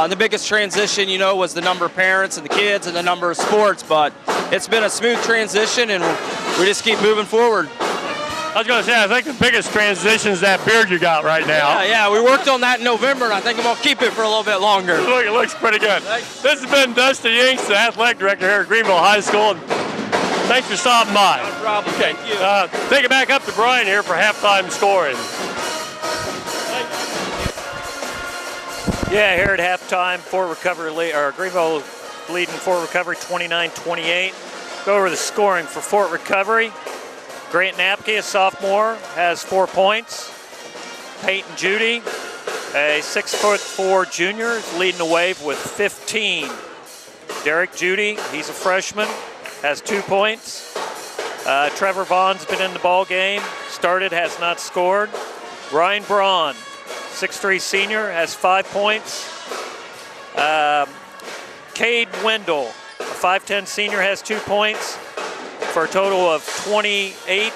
E: The biggest transition, was the number of parents and the kids and the number of sports, but it's been a smooth transition, and we just keep moving forward.
A: I was going to say, I think the biggest transition is that beard you got right now.
E: Yeah, we worked on that in November, and I think I'm going to keep it for a little bit longer.
A: Look, it looks pretty good. This has been Dusty Yanks, the athletic director here at Greenville High School. And thanks for stopping by.
E: No problem.
A: Okay.
E: Thank you.
A: Take it back up to Brian here for halftime scoring.
D: Yeah, here at halftime, Greenville leading Fort Recovery 29-28. Go over the scoring for Fort Recovery. Grant Napke, a sophomore, has 4 points. Peyton Judy, a 6'4" junior, is leading the wave with 15. Derek Judy, he's a freshman, has 2 points. Trevor Vaughn's been in the ball game, started, has not scored. Ryan Braun, 6'3" senior, has 5 points. Cade Wendell, a 5'10" senior, has 2 points. For a total of 28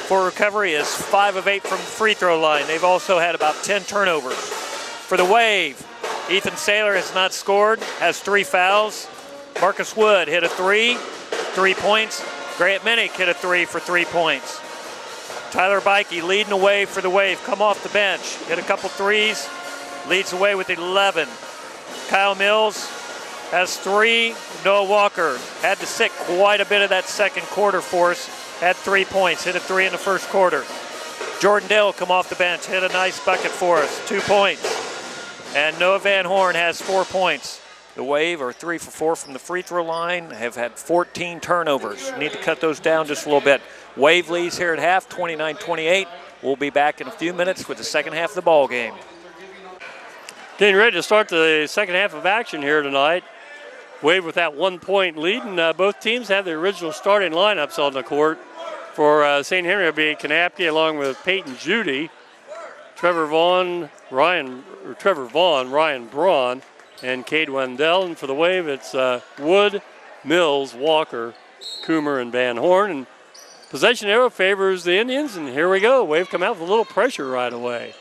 D: for recovery, is 5 of 8 from the free throw line. They've also had about 10 turnovers. For the Wave, Ethan Saylor has not scored, has 3 fouls. Marcus Wood hit a 3 points. Grant Minnick hit a 3 for 3 points. Tyler Bikey leading the way for the Wave, come off the bench, hit a couple threes, leads the way with 11. Kyle Mills has 3. Noah Walker had to sit quite a bit of that second quarter for us. Had 3 points, hit a 3 in the first quarter. Jordan Dale come off the bench, hit a nice bucket for us, 2 points. And Noah Van Horn has 4 points. The Wave are 3 for 4 from the free throw line, have had 14 turnovers. Need to cut those down just a little bit. Wave leads here at half, 29-28. We'll be back in a few minutes with the second half of the ball game.
A: Getting ready to start the second half of action here tonight. Wave with that 1 point lead, and both teams have the original starting lineups on the court. For St. Henry, it'll be Kanapke along with Peyton Judy, Trevor Vaughn, Ryan Braun, and Cade Wendell. And for the Wave, it's Wood, Mills, Walker, Coomer, and Van Horn. And possession arrow favors the Indians, and here we go. Wave come out with a little pressure right away.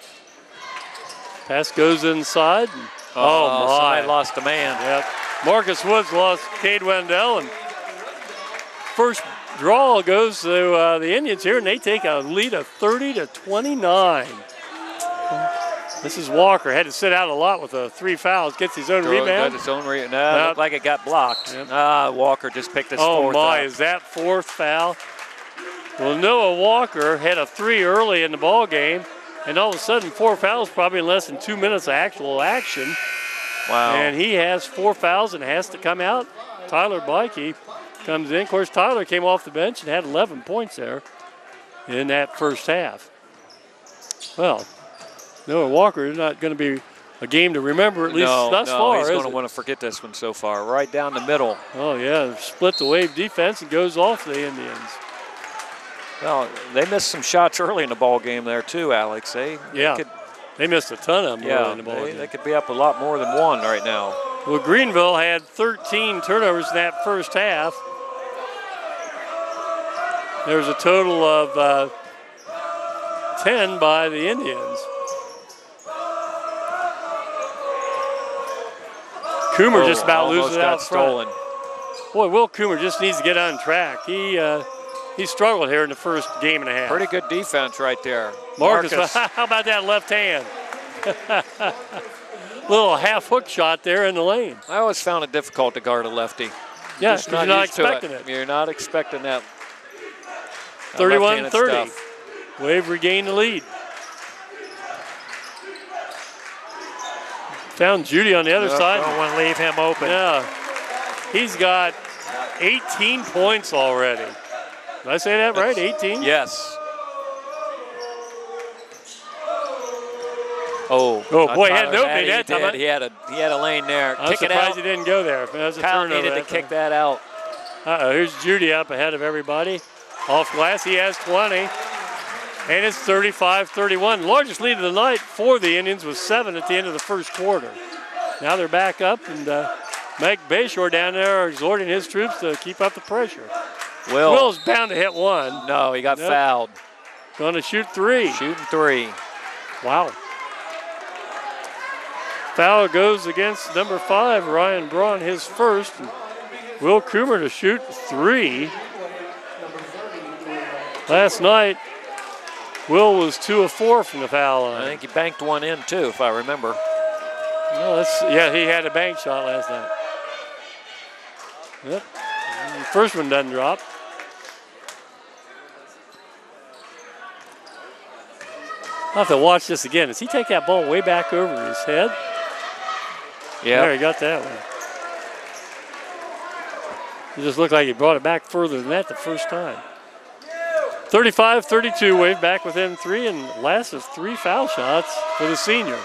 A: Pass goes inside. Oh my.
D: Somebody lost a man.
A: Yep. Marcus Woods lost Cade Wendell, and first draw goes to the Indians here, and they take a lead of 30-29. This is Walker, had to sit out a lot with 3 fouls, gets his own rebound.
D: Got his own rebound. No, looked like it got blocked. Yep. Walker just picked his fourth
A: my,
D: out.
A: is that 4th foul? Well, Noah Walker had a 3 early in the ball game, and all of a sudden 4 fouls probably in less than 2 minutes of actual action.
D: Wow.
A: And he has 4 fouls and has to come out. Tyler Bikey comes in. Of course, Tyler came off the bench and had 11 points there in that first half. Well, Noah Walker is not going to be a game to remember, at least thus far.
D: He's going to want to forget this one so far. Right down the middle.
A: Oh, yeah. Split the Wave defense and goes off the Indians.
D: Well, they missed some shots early in the ball game there, too, Alex. They
A: missed a ton of them early in the ball game.
D: They could be up a lot more than one right now.
A: Well, Greenville had 13 turnovers in that first half. There was a total of 10 by the Indians. Coomer just about loses it out front. Boy, Will Coomer just needs to get on track. He struggled here in the first game and a half.
D: Pretty good defense right there.
A: Marcus, how about that left hand? Little half hook shot there in the lane.
D: I always found it difficult to guard a lefty.
A: Yeah, because you're not expecting it.
D: You're not expecting that.
A: 31-30. Wave regained the lead. Found Judy on the other side.
D: Don't want to leave him open.
A: Yeah. He's got 18 points already. Did I say that right? 18?
D: Yes. Oh
A: boy, he had no opening that time.
D: He had a lane there.
A: I'm surprised he didn't go there. That was a
D: Kyle
A: turnover.
D: needed to kick that out.
A: Here's Judy up ahead of everybody. Off glass, he has 20. And it's 35-31. Largest lead of the night for the Indians was 7 at the end of the first quarter. Now they're back up, and Mike Bayshore down there are exhorting his troops to keep up the pressure. Will's bound to hit one.
D: No, he got fouled.
A: Going to shoot three.
D: Shooting three.
A: Wow. Foul goes against number 5, Ryan Braun, his first. Will Coomer to shoot three. Last night, Will was 2 of 4 from the foul line.
D: I think he banked one in too, if I remember.
A: No, he had a bank shot last night. Yep. The first one doesn't drop. I'll have to watch this again. Does he take that ball way back over his head?
D: Yeah.
A: There, he got that one. It just looked like he brought it back further than that the first time. 35-32, Wave back within 3, and last of 3 foul shots for the senior.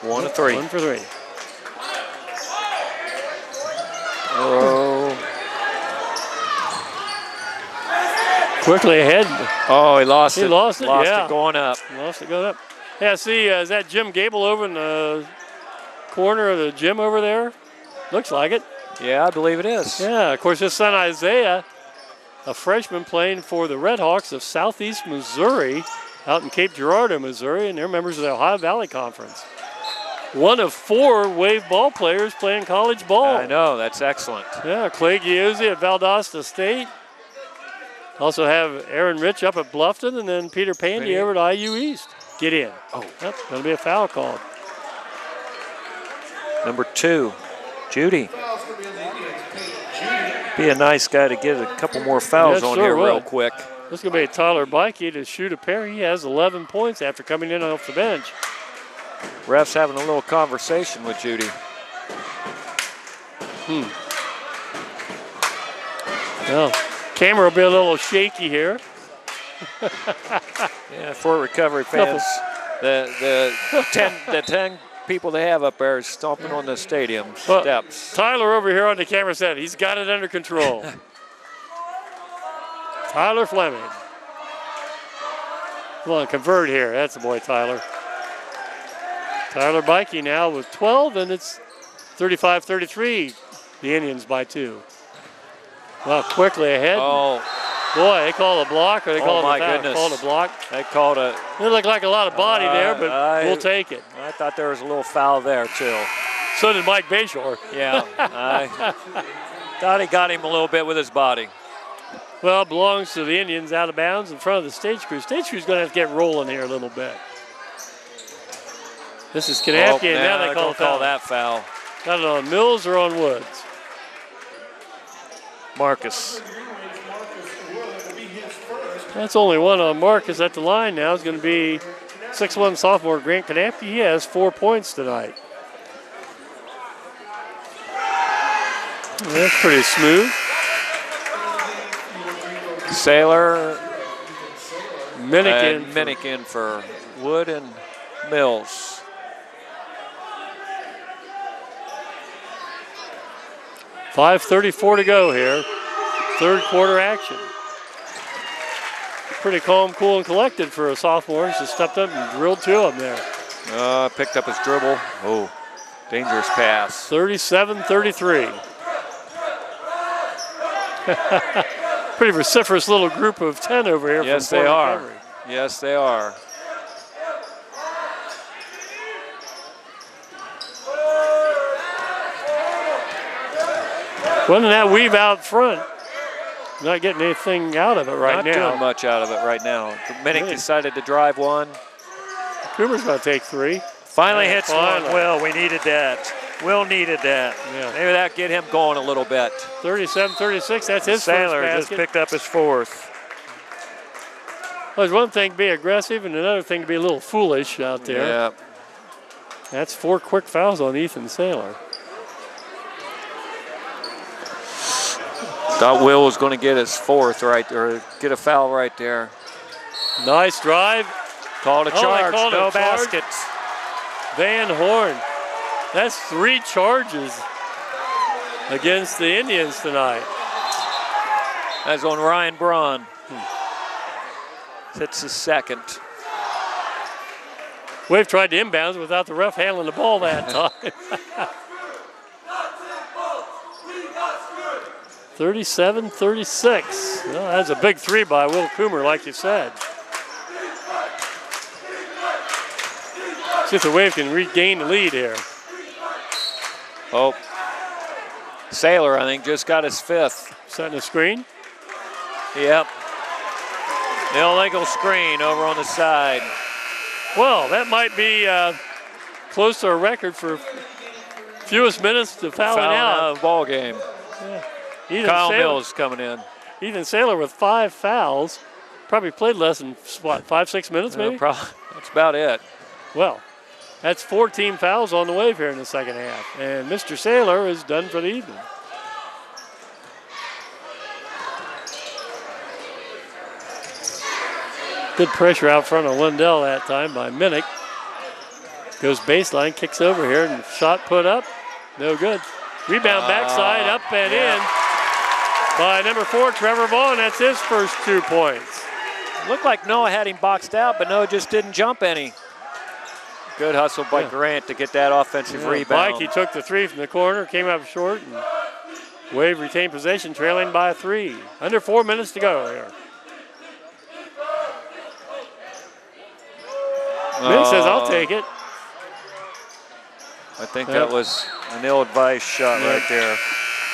D: 1 of 3.
A: 1 for 3.
D: Oh.
A: Quickly ahead.
D: Oh, he lost it.
A: Lost it
D: going up.
A: Lost it going up. Yeah, see, is that Jim Gable over in the corner of the gym over there? Looks like it.
D: Yeah, I believe it is.
A: Yeah, of course, his son Isaiah, a freshman playing for the Red Hawks of Southeast Missouri out in Cape Girardeau, Missouri, and they're members of the Ohio Valley Conference. 1 of 4 Wave ball players playing college ball.
D: I know, that's excellent.
A: Yeah, Clay Giozzi at Valdosta State. Also have Aaron Rich up at Bluffton, and then Peter Pandy over at IU East. Get in. Oh, yep, going to be a foul called.
D: Number 2, Judy. Be a nice guy to get a couple more fouls on here real quick.
A: This is going to be Tyler Bikey to shoot a pair. He has 11 points after coming in off the bench.
D: Ref's having a little conversation with Judy.
A: Well, camera will be a little shaky here.
D: Yeah, Fort Recovery fans, the 10 people they have up there is stomping on the stadium steps.
A: Tyler over here on the camera said he's got it under control. Tyler Fleming. Come on, convert here. That's the boy, Tyler. Tyler Bikey now with 12, and it's 35-33. The Indians by 2. Well, quickly ahead.
D: Oh.
A: Boy, they call a block, or they call
D: my
A: a foul.
D: goodness.
A: Called a block.
D: They called a...
A: It looked like a lot of body there, but we'll take it.
D: I thought there was a little foul there, too.
A: So did Mike Bayshore.
D: Yeah, I thought he got him a little bit with his body.
A: Well, it belongs to the Indians out of bounds in front of the stage crew. Stage crew's going to have to get rolling here a little bit. This is Kanapke, and now they call
D: that foul.
A: Got it on Mills or on Woods?
D: Marcus.
A: That's only one on Marcus at the line now. It's going to be 6'1" sophomore Grant Kanapke. He has 4 points tonight. That's pretty smooth.
D: Saylor, Minnick in for Wood and Mills.
A: .5:34 to go here. Third quarter action. Pretty calm, cool, and collected for a sophomore. He just stepped up and drilled 2 of them there.
D: Picked up his dribble. Oh, dangerous pass.
A: 37-33. Pretty vociferous little group of 10 over here.
D: Yes,
A: from
D: they
A: Fort
D: are.
A: Recovery.
D: Yes, they are.
A: Wasn't that weave out front? Not getting anything out of it right now.
D: Not doing much out of it right now. Minnick decided to drive one.
A: Cooper's going to take 3.
D: Finally hits
A: finally.
D: one. Will, we needed that. Will needed that.
A: Yeah.
D: Maybe that get him going a little bit.
A: 37-36, that's his
D: Sailor
A: first
D: just
A: basket.
D: picked up his 4th.
A: Well, there's one thing to be aggressive and another thing to be a little foolish out there.
D: Yeah.
A: That's 4 quick fouls on Ethan Sailor.
D: Thought Will was going to get his 4th right, or get a foul right there.
A: Nice drive.
D: Called a charge.
A: Called
D: No
A: a charge.
D: baskets.
A: Van Horn. That's 3 charges against the Indians tonight.
D: That's on Ryan Braun. Hits his 2nd.
A: Wave tried to inbounds without the ref handling the ball that time. 37-36. Well, that's a big 3 by Will Coomer, like you said. See if the Wave can regain the lead here.
D: Oh, Sailor, I think, just got his 5th.
A: Setting a screen.
D: Yep. The illegal screen over on the side.
A: Well, that might be close to a record for fewest minutes to fouling out.
D: Ball game.
A: Yeah.
D: Kyle Mills coming in.
A: Ethan Sailor with 5 fouls. Probably played less than, what, 5-6 minutes maybe?
D: That's about it.
A: Well, that's 14 fouls on the Wave here in the second half. And Mr. Sailor is done for the evening. Good pressure out front of Lindell that time by Minnick. Goes baseline, kicks over here, and shot put up. No good. Rebound backside, up and in by number 4, Trevor Vaughn. That's his first 2 points.
D: Looked like Noah had him boxed out, but Noah just didn't jump any. Good hustle by Grant to get that offensive rebound.
A: Mikey took the 3 from the corner, came up short, and Wave retained possession, trailing by 3. Under 4 minutes to go here. Minnick says, I'll take it.
D: I think that was an ill-advised shot right there.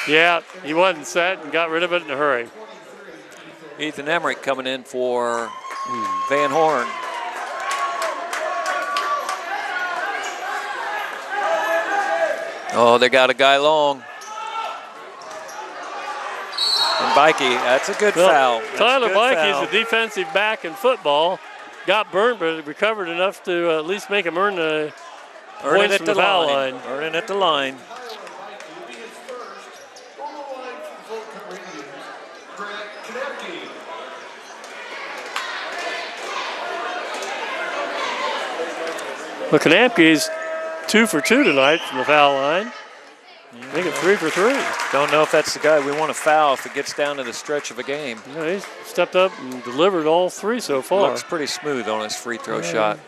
A: Yeah, he wasn't set and got rid of it in a hurry.
D: Ethan Emmerich coming in for Van Horn. Oh, they got a guy long. And Bikey, that's a good foul.
A: Tyler Bikey is a defensive back in football. Got burned, but recovered enough to at least make him earn the points from the foul line.
D: Earning at the line.
A: Well, Kanapke's 2 for 2 tonight from the foul line. Making 3 for 3.
D: Don't know if that's the guy we want to foul if it gets down to the stretch of a game.
A: Yeah, he's stepped up and delivered all 3 so far.
D: Looks pretty smooth on his free throw shot.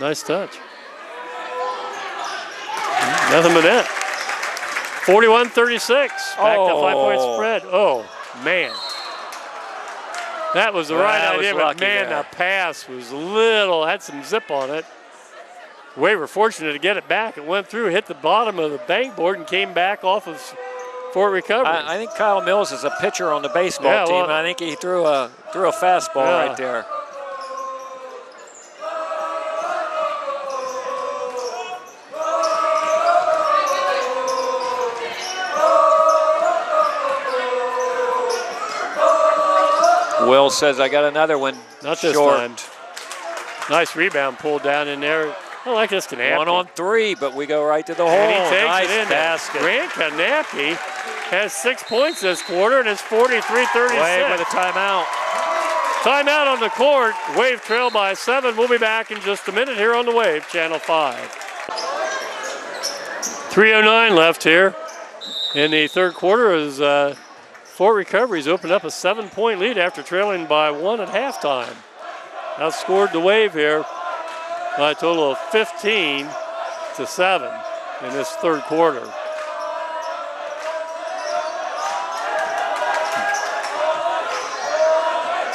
A: Nice touch. Nothing but net. 41-36. Back to 5-point spread. Oh, man. That was the right idea, but man, the pass was little, had some zip on it. We were fortunate to get it back. It went through, hit the bottom of the bankboard, and came back off of Fort Recovery.
D: I think Kyle Mills is a pitcher on the baseball team. And I think he threw a fastball right there. Will says, I got another one.
A: Not this time. Nice rebound pulled down in there. I like this Kanapke.
D: 1 on 3, but we go right to the hole.
A: And he takes
D: nice
A: it in.
D: basket.
A: Grant Kanapke has 6 points this quarter, and it's 43-36.
D: Wave with a timeout.
A: Timeout on the court. Wave trail by 7. We'll be back in just a minute here on the Wave, Channel 5. 3:09 left here in the third quarter as Fort Recovery's opened up a 7-point lead after trailing by 1 at halftime. Outscored the Wave here by a total of 15-7 in this third quarter.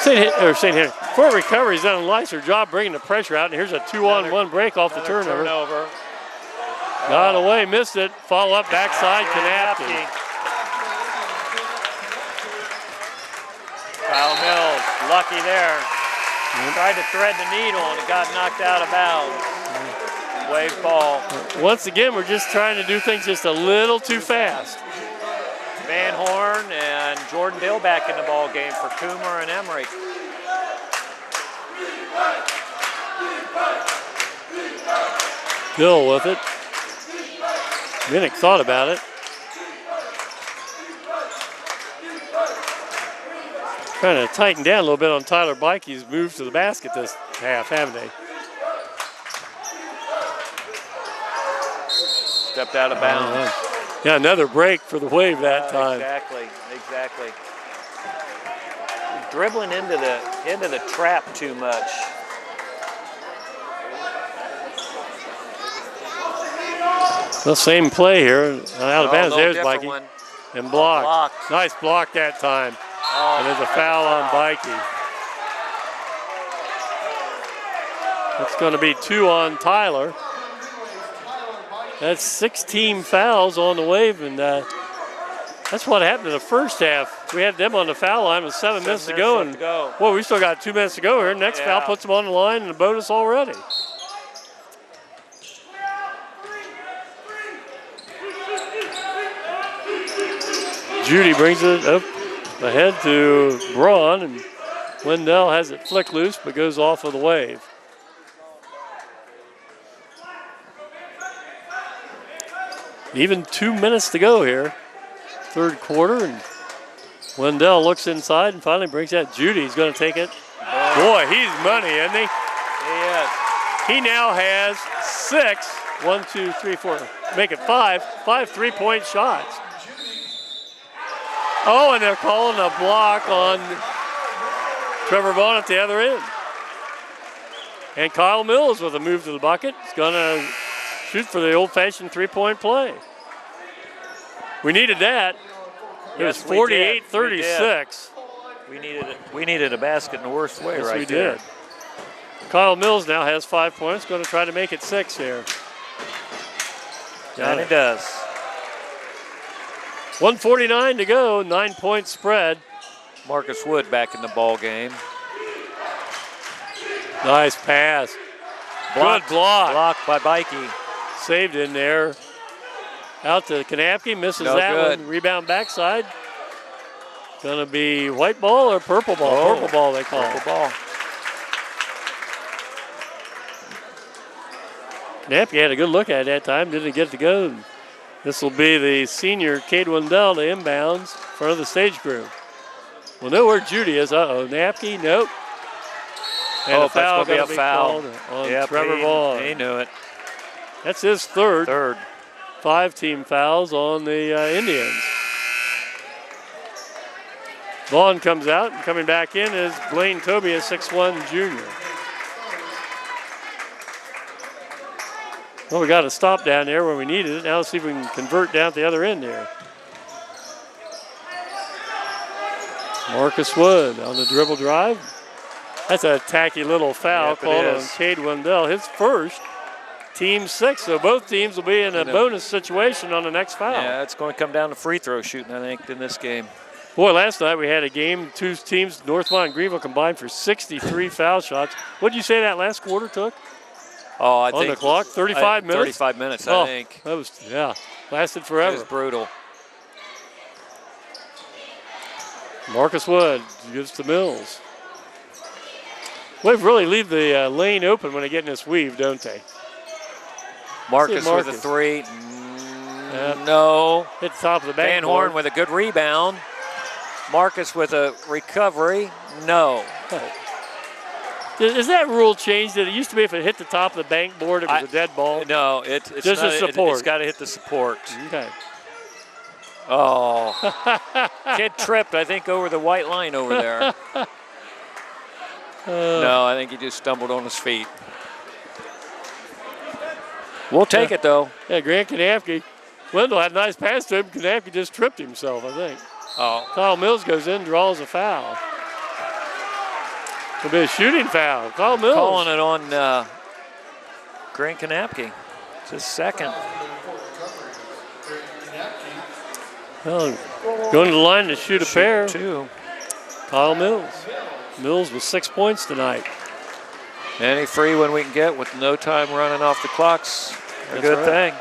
A: St. Henry. Fort Recovery's done a nicer job bringing the pressure out, and here's a 2-on-1 break off the turnover. Got away, missed it. Follow up backside, Kanapke.
D: Kyle Mills, lucky there. Tried to thread the needle and it got knocked out of bounds. Wave ball.
A: Once again, we're just trying to do things just a little too fast.
D: Van Horn and Jordan Dill back in the ball game for Coomer and Emmerich.
A: Dill with it. Minnick thought about it. Trying to tighten down a little bit on Tyler Bikey's move to the basket this half, haven't they?
D: Stepped out of bounds.
A: Yeah, another break for the Wave that time.
D: Exactly. Dribbling into the trap too much.
A: The same play here. Out of bounds. There's
D: different
A: Bikey.
D: one.
A: And blocked.
D: Blocked.
A: Nice block that time.
D: Oh,
A: and there's a foul on Bikey. It's going to be 2 on Tyler. That's 16 fouls on the Wave, and that's what happened in the first half. We had them on the foul line with 7 minutes to go, and boy, we still got 2 minutes to go here. Next foul puts them on the line and a bonus already. Judy brings it up ahead to Braun, and Wendell has it flick loose but goes off of the Wave. Even 2 minutes to go here, third quarter, and Wendell looks inside and finally brings that. Judy's going to take it. Boy, he's money, isn't he?
D: He is.
A: He now has 6, 1, 2, 3, 4, make it 5 3-point shots. Oh, and they're calling a block on Trevor Vaughn at the other end. And Kyle Mills with a move to the bucket. He's going to shoot for the old-fashioned 3-point play. We needed that. It was 48-36.
D: We needed a basket in the worst way right there.
A: Yes, we did. Kyle Mills now has 5 points. Going to try to make it 6 here.
D: And he does.
A: 1:49 to go, 9-point spread.
D: Marcus Wood back in the ball game.
A: Nice pass. Good block.
D: Blocked by Bikey.
A: Saved in there. Out to Kanapke, misses that one. Rebound backside. Gonna be white ball or purple ball?
D: Oh,
A: purple ball they call it.
D: Purple ball.
A: Kanapke had a good look at it that time, didn't get to go. This will be the senior Cade Wendell to inbounds in front of the stage crew. We'll know where Judy is. Uh-oh, Napke, nope. And a foul
D: going to be a foul
A: on Trevor Vaughn.
D: He knew it.
A: That's his third. 5 team fouls on the Indians. Vaughn comes out, and coming back in is Blaine Toby, a 6'1" junior. Well, we got a stop down there where we needed it. Now let's see if we can convert down at the other end here. Marcus Wood on the dribble drive. That's a tacky little foul called on Cade Wendell. His first, team 6. So both teams will be in a bonus situation on the next foul.
D: Yeah, it's going to come down to free throw shooting, I think, in this game.
A: Boy, last night we had a game, 2 teams, Northmont and Greenville combined for 63 foul shots. What did you say that last quarter took?
D: Oh, I think
A: on the clock, 35 minutes?
D: 35 minutes, I think.
A: That was, lasted forever.
D: It was brutal.
A: Marcus Wood gives to Mills. Wave really leave the lane open when they get in this weave, don't they?
D: Marcus with a 3. No.
A: Hit the top of the backboard.
D: Van Horn with a good rebound. Marcus with a recovery. No.
A: Is that rule changed? It used to be if it hit the top of the bank board, it was a dead ball.
D: No, it's
A: just
D: not,
A: a support.
D: It's got to hit the support.
A: Okay.
D: Oh, kid tripped, I think, over the white line over there. No, I think he just stumbled on his feet. We'll take it, though.
A: Yeah, Grant Kanapke. Wendell had a nice pass to him. Kanapke just tripped himself, I think.
D: Oh.
A: Kyle Mills goes in, draws a foul. It'll be a shooting foul. Kyle Mills.
D: Calling it on Grant Kanapke. It's his second.
A: Well, going to the line to shoot a pair.
D: Two.
A: Kyle Mills. Mills with 6 points tonight.
D: Any free one we can get with no time running off the clock's a good thing.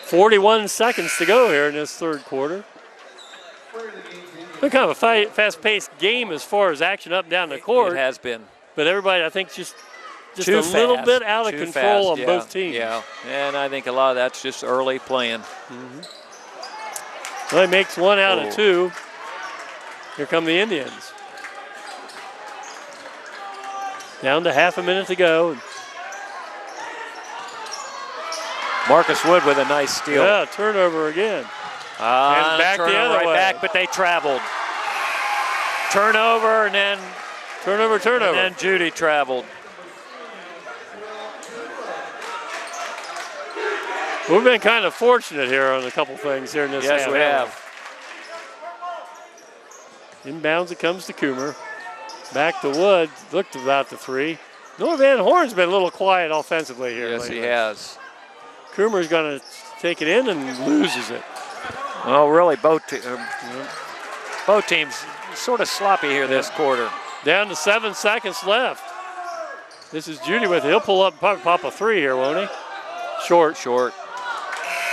A: 41 seconds to go here in this third quarter. Been kind of a fast-paced game as far as action up and down the court.
D: It has been.
A: But everybody, I think, just
D: Too
A: a little
D: fast.
A: bit out of
D: Too
A: control
D: fast,
A: on both teams.
D: Yeah, and I think a lot of that's just early playing.
A: Well, he makes one out of two. Here come the Indians. Down to half a minute to go.
D: Marcus Wood with a nice steal.
A: Yeah, turnover again. And back the other
D: right
A: way.
D: back, but they traveled. Turnover and then
A: Turnover.
D: And then Judy traveled.
A: We've been kind of fortunate here on a couple things here in this half.
D: Yes, we have.
A: Inbounds it comes to Coomer. Back to Wood. Looked about the three. Noah Van Horn's been a little quiet offensively here.
D: Yes,
A: lately.
D: he has.
A: Coomer's going to take it in and loses it.
D: Well, really, both teams sort of sloppy here this quarter.
A: Down to 7 seconds left. This is Judy with it. He'll pull up and pop a three here, won't he? Short.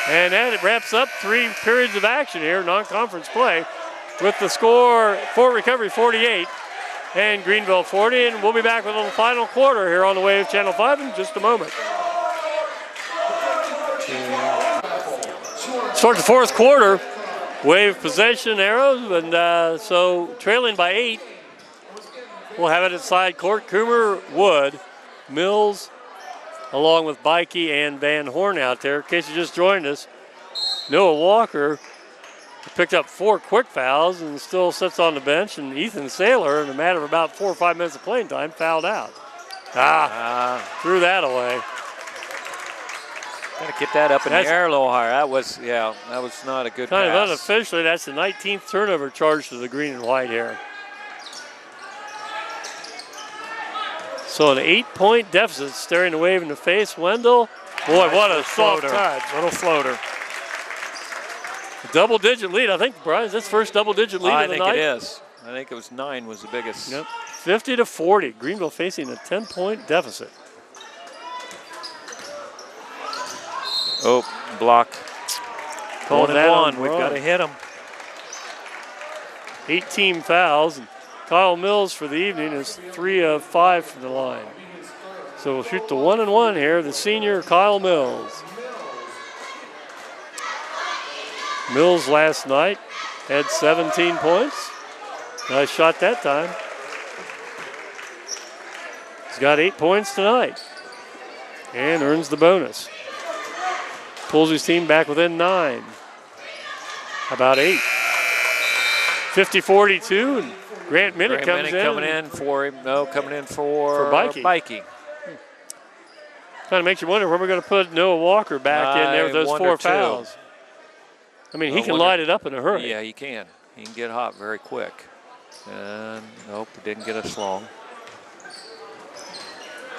A: And that wraps up 3 periods of action here, non-conference play, with the score, Fort Recovery 48 and Greenville 40. And we'll be back with a final quarter here on the Wave Channel 5 in just a moment. Start the fourth quarter. Wave possession arrows, and so trailing by 8. We'll have it at side court. Coomer, Wood, Mills, along with Bikey and Van Horn out there. In case you just joined us, Noah Walker picked up 4 quick fouls and still sits on the bench. And Ethan Saylor, in a matter of about 4 or 5 minutes of playing time, fouled out. Threw that away.
D: Got to get that up in the air a little higher. That was not a good
A: Kind
D: pass.
A: of unofficially, that's the 19th turnover charge to the green and white here. So an 8-point deficit staring the Wave in the face. Wendell, boy, what a soft touch.
D: Little floater.
A: Double-digit lead. I think, Brian, is this first double-digit lead of the night?
D: I think it is. I think it was 9 was the biggest.
A: Yep. 50-40. Greenville facing a 10-point deficit.
D: Oh, block.
A: Calling
D: Going
A: that
D: one.
A: on
D: We've
A: Braun.
D: got to hit him.
A: 8 team fouls. And Kyle Mills for the evening is 3 of 5 from the line. So we'll shoot the 1-and-1 here. The senior Kyle Mills. Mills last night had 17 points. Nice shot that time. He's got 8 points tonight and earns the bonus. Pulls his team back within 9. About 8. 50-42, and Grant Minnick comes in.
D: Coming in for him. No, coming in for
A: Bikey. Kind of makes you wonder when we're going to put Noah Walker back in there with those 4 fouls. I mean, he can light it up in a hurry.
D: Yeah, he can. He can get hot very quick. And nope, it didn't get us long.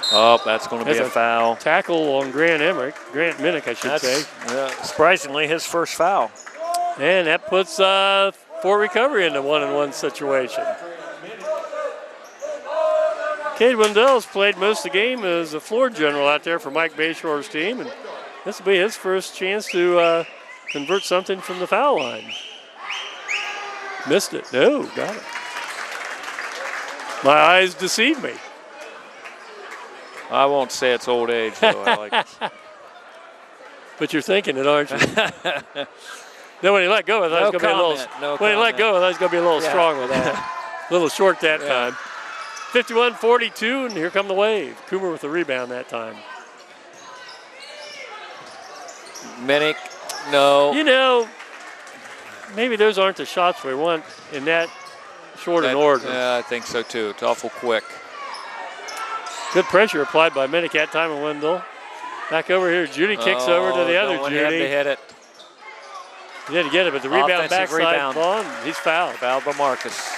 D: Oh, that's going to be a foul.
A: Tackle on Grant Minnick, I should say.
D: Surprisingly, his first foul.
A: And that puts Fort Recovery in a 1-and-1 situation. Cade Wendell's played most of the game as a floor general out there for Mike Bayshore's team, and this will be his first chance to convert something from the foul line. Missed it. No, got it. My eyes deceive me.
D: I won't say it's old age, though. I like it.
A: But you're thinking it, aren't you? Then when he let go, I thought he was going to be a little. When he let go, I thought he was going to be a little strong with that. Little short that time. 51-42, and here come the Wave. Coomer with the rebound that time.
D: Minnick, no.
A: You know, maybe those aren't the shots we want in that short an order.
D: Yeah, I think so too. It's awful quick.
A: Good pressure applied by Minnick that time in Wendell. Back over here, Judy kicks over to the other Judy.
D: Had to hit it.
A: He had to get it, but the rebound
D: Offensive
A: backside
D: rebound.
A: Vaughn, he's fouled.
D: Fouled by Marcus.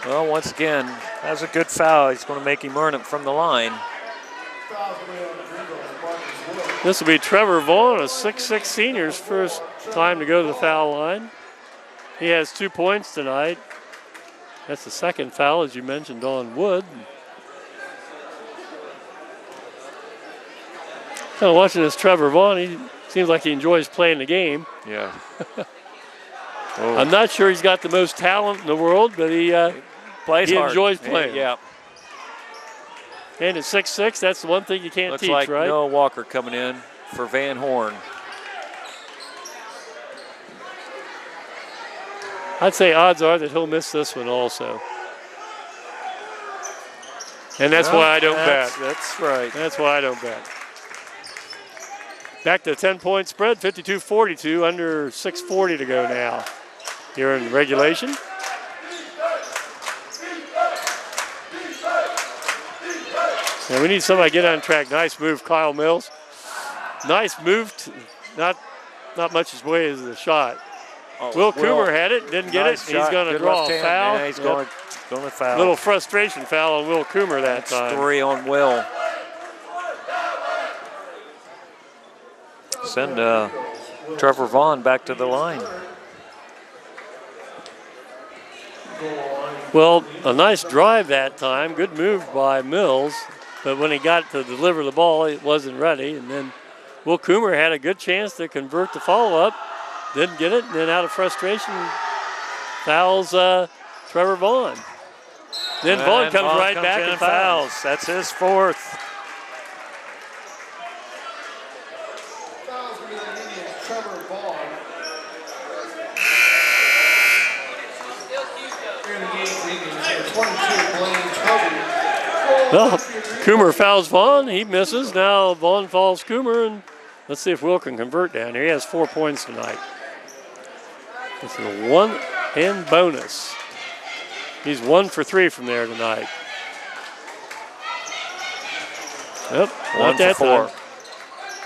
D: Well, once again, that's a good foul. He's going to make him earn it from the line.
A: This will be Trevor Vaughn, a 6'6 senior's first time to go to the foul line. He has 2 points tonight. That's the second foul, as you mentioned, on Wood. Kind of watching this Trevor Vaughn, he seems like he enjoys playing the game.
D: Yeah.
A: I'm not sure he's got the most talent in the world, but he
D: plays
A: he
D: hard.
A: enjoys playing.
D: Yeah.
A: And at 6'6", that's the one thing you can't
D: Looks
A: teach,
D: like
A: right?
D: Noah Walker coming in for Van Horn.
A: I'd say odds are that he'll miss this one also. And that's why I don't bet.
D: That's right.
A: That's why I don't bet. Back to a 10-point spread, 52-42, under 6:40 to go now here in regulation. And we need somebody to get on track. Nice move, Kyle Mills. Nice move, not much as way as the shot. Will Coomer had it, didn't get it. He's going to draw a foul.
D: Yeah, he's going to foul.
A: Little frustration foul on Will Coomer that time.
D: 3 on Will. Send Trevor Vaughn back to the line.
A: Well, a nice drive that time. Good move by Mills. But when he got to deliver the ball, it wasn't ready. And then Will Coomer had a good chance to convert the follow-up. Didn't get it. And then out of frustration, fouls Trevor Vaughn. Then Vaughn comes right back and fouls.
D: That's his 4th.
A: Well, Coomer fouls Vaughn. He misses. Now Vaughn fouls Coomer. And let's see if Will can convert down here. He has 4 points tonight. This is a 1 and bonus. He's 1 for 3 from there tonight. Yep, not that time.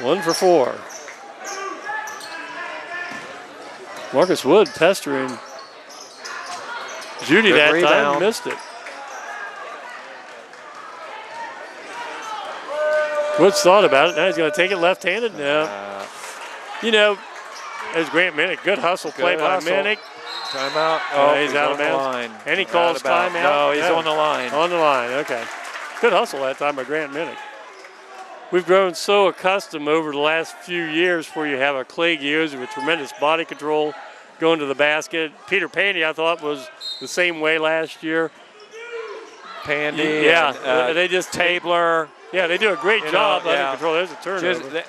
A: 1 for 4. Marcus Wood pestering Judy
D: Good
A: that
D: rebound.
A: time, missed it. Woods thought about it. Now he's going to take it left-handed now. You know, there's Grant Minnick. Good hustle play by Minnick.
D: Timeout.
A: He's out of bounds. And he calls timeout.
D: No, he's on the line.
A: On the line, okay. Good hustle that time by Grant Minnick. We've grown so accustomed over the last few years where you have a Clay Giosi with tremendous body control going to the basket. Peter Pandy, I thought, was the same way last year.
D: Pandy.
A: Yeah,
D: and,
A: they just
D: Tabler.
A: Yeah, they do a great job under control. There's a turnover.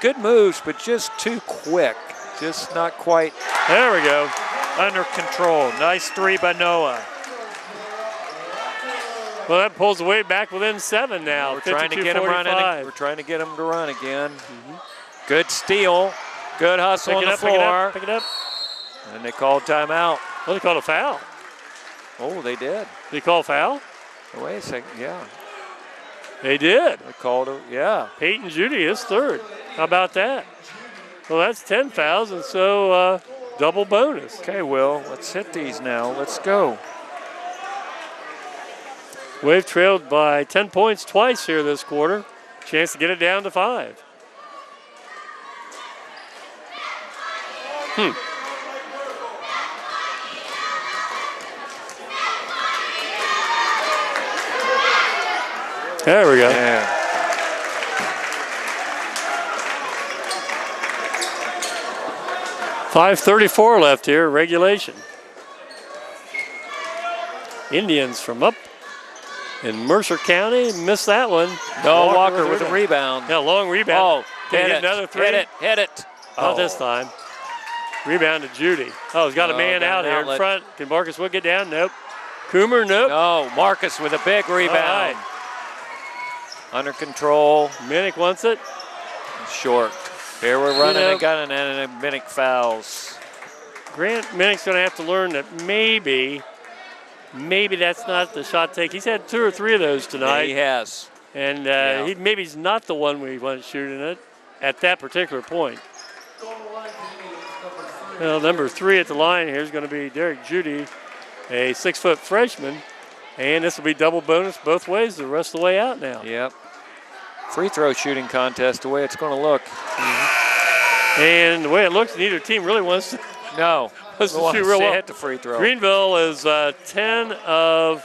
D: Good moves, but just too quick. Just not quite.
A: There we go.
D: Under control. Nice 3 by Noah.
A: Well, that pulls the Wave back within 7 now.
D: We're trying to get him running. We're trying to get him to run again. Good steal. Good hustle on the floor.
A: Pick it up.
D: And they called timeout.
A: Oh, they called a foul.
D: Oh, they did.
A: Did they call a foul?
D: Oh, wait a second. Yeah.
A: They did.
D: They called it. Yeah.
A: Peyton Judy is 3rd. How about that? Well, that's 10 fouls, and so double bonus.
D: Okay, Will, let's hit these now. Let's go.
A: Wave trailed by 10 points twice here this quarter. Chance to get it down to 5. There we go.
D: Yeah.
A: .534 left here, regulation. Indians from up in Mercer County missed that one.
D: No, Walker with a rebound.
A: Yeah, long rebound.
D: Oh,
A: Can he
D: hit
A: get
D: it.
A: another 3?
D: Hit it.
A: Not this time. Rebound to Judy. Oh, he's got a man out here in front. Can Marcus Wood get down? Nope. Coomer, nope.
D: No, Marcus with a big rebound.
A: Right.
D: Under control.
A: Minnick wants it.
D: Short. Here we're running and gunning, and Minnick fouls.
A: Grant Minnick's going to have to learn that maybe that's not the shot take. He's had 2 or 3 of those tonight.
D: Yeah, he has.
A: And maybe he's not the one we want shooting it at that particular point. Well, number 3 at the line here is going to be Derek Judy, a 6-foot freshman. And this will be double bonus both ways the rest of the way out now.
D: Yep. Free throw shooting contest, the way it's going to look.
A: Mm-hmm. And the way it looks, neither team really wants to.
D: No.
A: Wants to shoot real well.
D: Hit the free throw.
A: Greenville is 10 of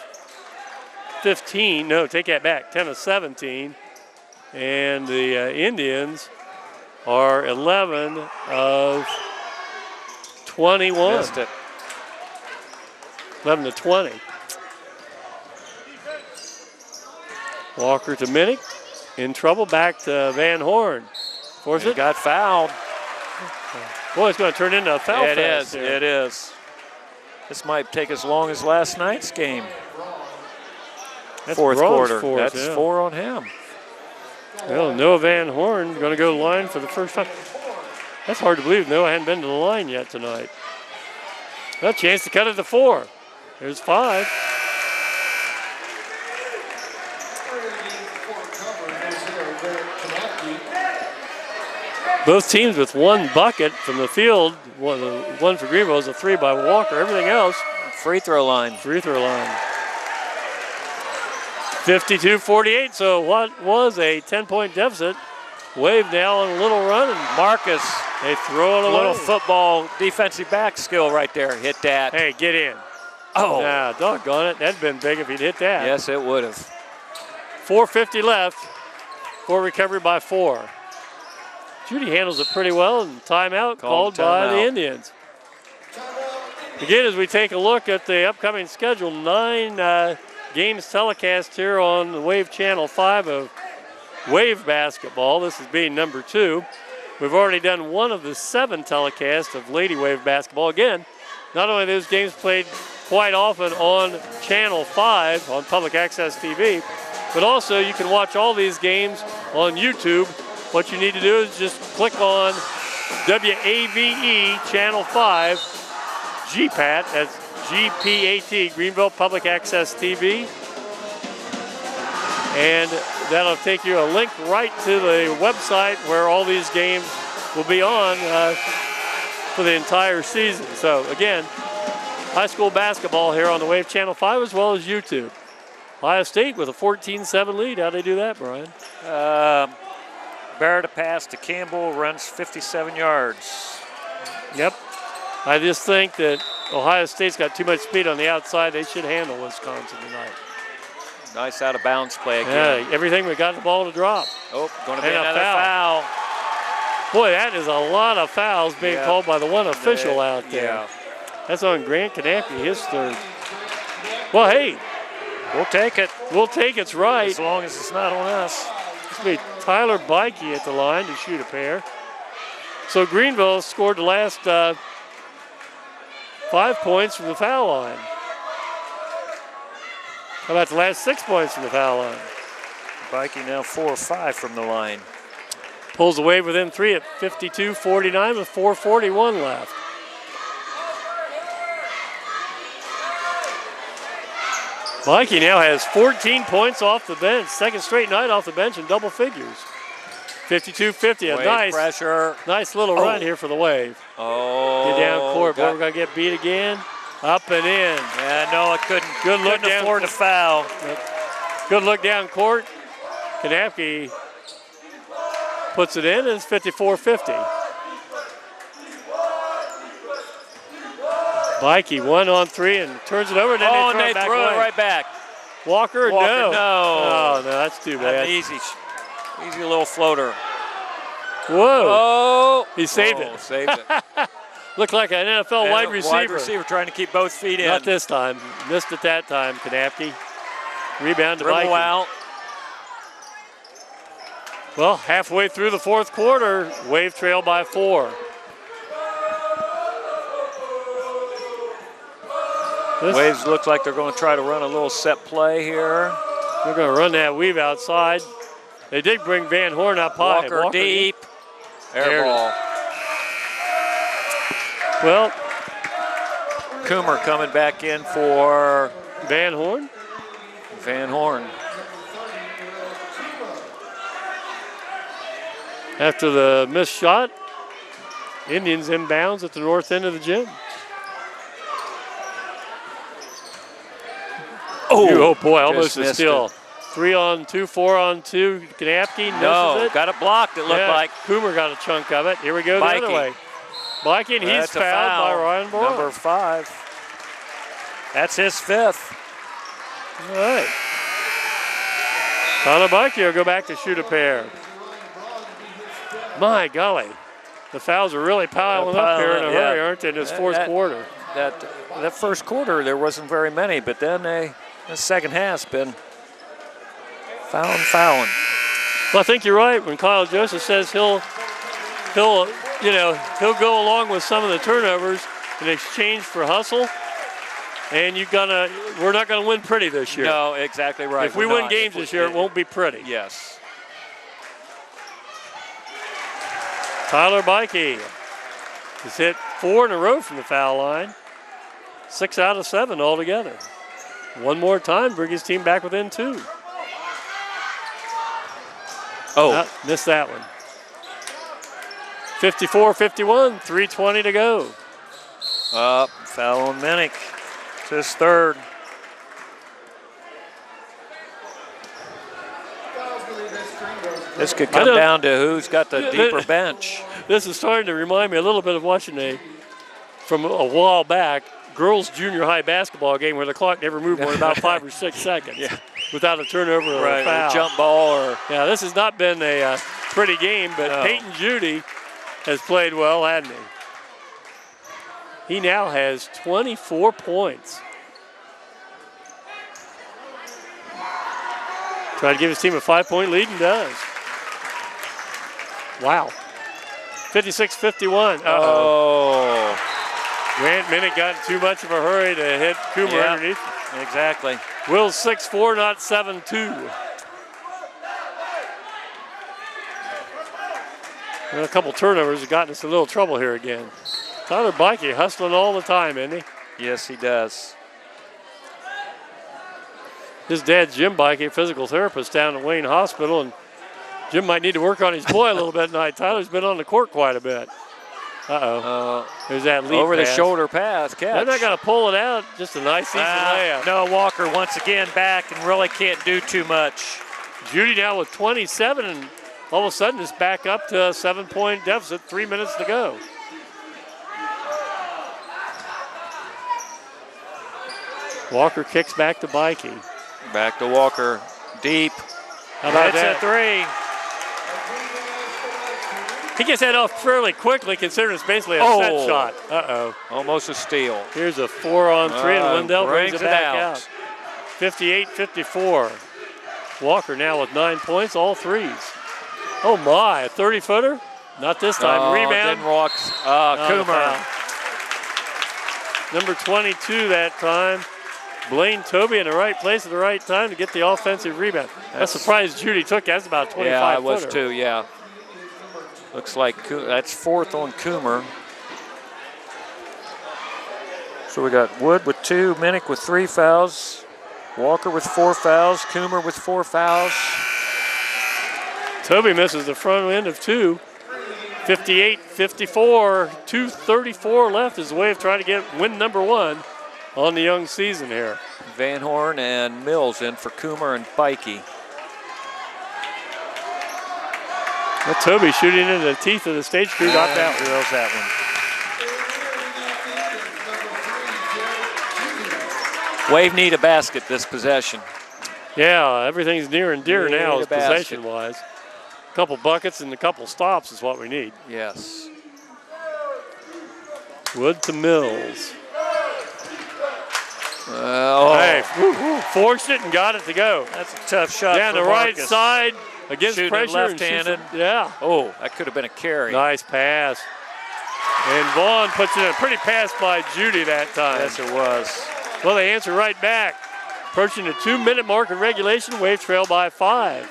A: 15. No, take that back. 10 of 17. And the Indians are 11 of 21.
D: Missed it.
A: 11 to 20. Walker to Minnick. In trouble. Back to Van Horn. Force it.
D: Got fouled.
A: Boy, it's going to turn into a foul.
D: It is. Here. It is. This might take as long as last night's game.
A: That's
D: fourth quarter.
A: Force,
D: That's 4 on him.
A: Well, Noah Van Horn going to go to the line for the first time. That's hard to believe. Noah hadn't been to the line yet tonight. A chance to cut it to 4. There's 5. Both teams with 1 bucket from the field. One for Greenville is a 3 by Walker. Everything else,
D: free throw line.
A: 52-48. So what was a 10-point deficit? Wave now on a little run, and
D: Marcus,
A: they throw it away.
D: A little football defensive back skill right there. Hit that.
A: Hey, get in.
D: Oh.
A: Nah, doggone it. That'd been big if he'd hit that.
D: Yes, it would have.
A: 4:50 left. 4 recovery by 4. Judy handles it pretty well, and timeout called by the Indians. Again, as we take a look at the upcoming schedule, 9 games telecast here on the Wave Channel 5 of Wave basketball. This is being number 2. We've already done 1 of the 7 telecasts of Lady Wave basketball. Again, not only are those games played quite often on Channel 5 on public access TV, but also you can watch all these games on YouTube. What you need to do is just click on WAVE Channel 5 GPAT, that's GPAT, Greenville Public Access TV. And that'll take you a link right to the website where all these games will be on for the entire season. So again, high school basketball here on the Wave Channel 5 as well as YouTube. Ohio State with a 14-7 lead. How'd they do that, Brian?
D: Barrett a pass to Campbell, runs 57 yards.
A: Yep. I just think that Ohio State's got too much speed on the outside. They should handle Wisconsin tonight.
D: Nice out of bounds play again.
A: Yeah, everything we got the ball to drop.
D: Oh, going to be another foul.
A: Boy, that is a lot of fouls being called by the one official out there.
D: Yeah.
A: That's on Grant Knappe, his 3rd. Well, hey.
D: We'll take it.
A: We'll take it's right.
D: As long as it's not on us.
A: It's going to be Tyler Bikey at the line to shoot a pair. So Greenville scored the last 5 points from the foul line. How about the last 6 points from the foul line?
D: Bikey now 4 or 5 from the line.
A: Pulls away within 3 at 52-49 with 4:41 left. Mikey now has 14 points off the bench. 2nd straight night off the bench in double figures. 52-50, a nice little run here for the Wave.
D: Oh.
A: Get down court, but we're going to get beat again. Up and in.
D: Yeah, no, it couldn't.
A: Good look down.
D: Afford to foul.
A: Good look down court. Knappe puts it in. It's 54-50. Bikey 1 on 3 and turns it over. And then they throw it
D: right back.
A: Walker, no.
D: Oh,
A: no, that's too bad.
D: Easy little floater.
A: Whoa.
D: Oh.
A: He saved it.
D: Saved it.
A: Looked like an NFL wide receiver.
D: Wide receiver trying to keep both feet in.
A: Not this time. Missed it that time, Knappe. Rebound to Bikey.
D: Out.
A: Well, halfway through the 4th quarter, Wave trail by 4.
D: Waves look like they're going to try to run a little set play here.
A: They're going to run that weave outside. They did bring Van Horn up high.
D: Walker deep. Air ball.
A: Well,
D: Coomer coming back in for
A: Van Horn.
D: Van Horn.
A: After the missed shot, Indians inbounds at the north end of the gym. Oh boy, almost a steal. 3-on-2, 4-on-2. Knapke misses it.
D: Got it blocked, it looked like.
A: Coomer got a chunk of it. Here we go the other way. Mikey, and he's fouled by Ryan Braun.
D: Number 5. That's his 5th.
A: All right. Tyler Mikey will go back to shoot a pair. My golly. The fouls are really piling up here in a hurry, aren't they, in this fourth quarter?
D: That first quarter, there wasn't very many, but then the second half's been fouling.
A: Well, I think you're right when Kyle Joseph says he'll go along with some of the turnovers in exchange for hustle. And we're not gonna win pretty this year.
D: No, exactly right.
A: If we win games this year, it won't be pretty.
D: Yes.
A: Tyler Bikey has hit 4 in a row from the foul line. 6 out of 7 altogether. One more time, bring his team back within 2. Missed that one. 54-51, 3:20 to go.
D: Foul on Minnick. It's his 3rd. This could come down to who's got the deeper bench.
A: This is starting to remind me a little bit of watching from a while back, girls junior high basketball game where the clock never moved more than about 5 or 6 seconds without a turnover or a foul.
D: A jump ball.
A: This has not been a pretty game, but Peyton Judy has played well, hasn't he? He now has 24 points. Try to give his team a 5-point lead and does. Wow. 56-51. Grant Minnick got in too much of a hurry to hit Coomer underneath.
D: Exactly.
A: Will's 6'4", not 7'2". A couple turnovers have gotten us a little trouble here again. Tyler Bikey hustling all the time, isn't he?
D: Yes, he does.
A: His dad's Jim Bikey, physical therapist down at Wayne Hospital, and Jim might need to work on his boy a little bit tonight. Tyler's been on the court quite a bit. There's that lead
D: over
A: pass.
D: The shoulder pass catch.
A: They're not going to pull it out. Just a nice, easy layup.
D: No, Walker once again back and really can't do too much.
A: Judy now with 27, and all of a sudden it's back up to a 7-point deficit, 3 minutes to go. Walker kicks back to Bikey.
D: Back to Walker, deep.
A: How about
D: That's
A: that?
D: A 3.
A: He gets that off fairly quickly, considering it's basically a set shot.
D: Almost a steal.
A: Here's a 4-on-3, and Lindell brings it back out. 58-54. Walker now with 9 points, all threes. Oh my, a 30-footer? Not this time. Rebound.
D: Didn't walk. Coomer.
A: Number 22 that time. Blaine Toby in the right place at the right time to get the offensive rebound. That's surprised Judy took that. That's about 25
D: Yeah, it
A: footer.
D: was too, yeah. Looks like that's 4th on Coomer. So we got Wood with 2, Minnick with 3 fouls, Walker with 4 fouls, Coomer with 4 fouls.
A: Toby misses the front end of 2. 58-54, 2:34 left is the way of trying to get win number 1 on the young season here.
D: Van Horn and Mills in for Coomer and Bikey.
A: Well, Toby shooting into the teeth of the stage crew, got that one.
D: Drills that one. Wave need a basket this possession.
A: Yeah, everything's near and dear now
D: Need a basket.
A: possession-wise. A couple buckets and a couple stops is what we need.
D: Yes.
A: Wood to Mills.
D: Hey,
A: forced it and got it to go.
D: That's a tough shot.
A: Down the right side against
D: Shooting
A: pressure.
D: left-handed.
A: Yeah.
D: Oh, that could have been a carry.
A: Nice pass. And Vaughn puts in a pretty pass by Judy that time.
D: Yes, it was.
A: Well, they answer right back. Approaching the 2-minute mark in regulation, Wave trail by 5.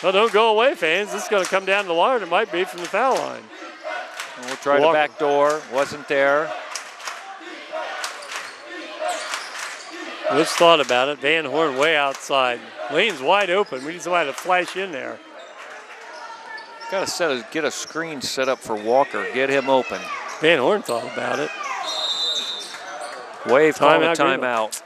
A: Well, don't go away, fans. This is going to come down to the wire, and it might be from the foul line.
D: And we'll try the back door. Wasn't there.
A: Let's thought about it. Van Horn way outside. Lane's wide open. We need somebody to flash in there.
D: Got to get a screen set up for Walker. Get him open.
A: Van Horn thought about it.
D: Wave calling a timeout.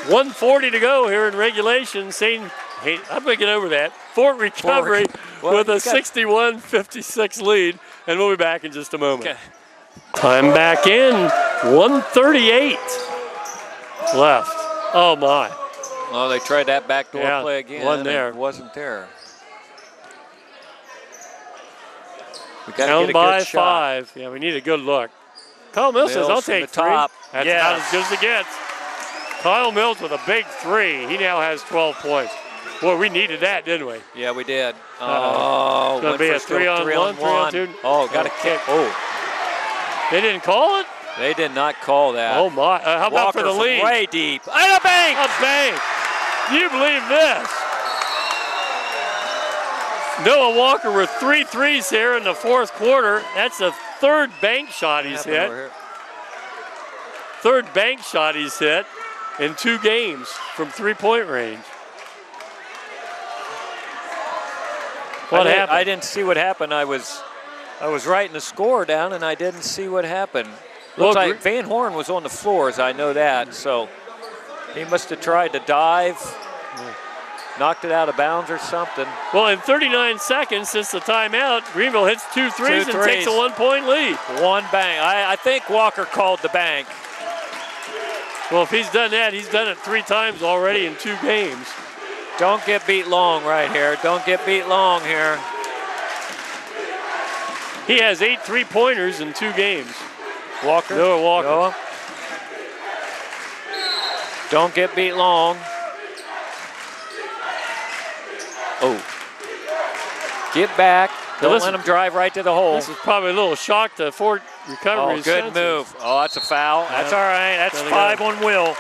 A: 1:40 to go here in regulation. Saying, hey, I'm going to get over that. Fort Recovery with a 61-56 lead, and we'll be back in just a moment.
D: Okay.
A: Time back in. 1:38 left. Oh my!
D: Oh, they tried that backdoor play again.
A: Wasn't there.
D: It wasn't there. We got to
A: Down
D: get a
A: by
D: good shot.
A: 5. Yeah, we need a good look. Kyle Mills says, "I'll take 3."
D: top.
A: That's about as good as it gets. Kyle Mills with a big 3. He now has 12 points. Boy, we needed that, didn't we?
D: Yeah, we did.
A: Oh, it's going to be a 3-on-1, 3-on-2.
D: Oh, got a kick. Oh,
A: they didn't call it?
D: They did not call that.
A: Oh, my. How about
D: Walker
A: for the lead?
D: Way deep. And a bank!
A: A bank. Do you believe this? Noah Walker with 3 threes here in the fourth quarter. That's the third bank shot he's hit. Third bank shot he's hit in 2 games from 3-point range. What happened?
D: I didn't see what happened. I was writing the score down, and I didn't see what happened. Looks like Van Horn was on the floors. I know that. So he must have tried to dive, knocked it out of bounds or something.
A: Well, in 39 seconds since the timeout, Greenville hits 2 threes and takes a 1-point lead.
D: One bank. I think Walker called the bank.
A: Well, if he's done that, he's done it 3 times already in 2 games.
D: Don't get beat long right here. Don't get beat long here.
A: He has 8 3-pointers in 2 games.
D: Walker.
A: Noah Walker.
D: Noah. Don't get beat long. Oh. Get back. Don't let him drive right to the hole.
A: This is probably a little shock to Fort Recovery.
D: Oh, good move. Oh, that's a foul.
A: Yeah.
D: That's all right. That's 5 on Will.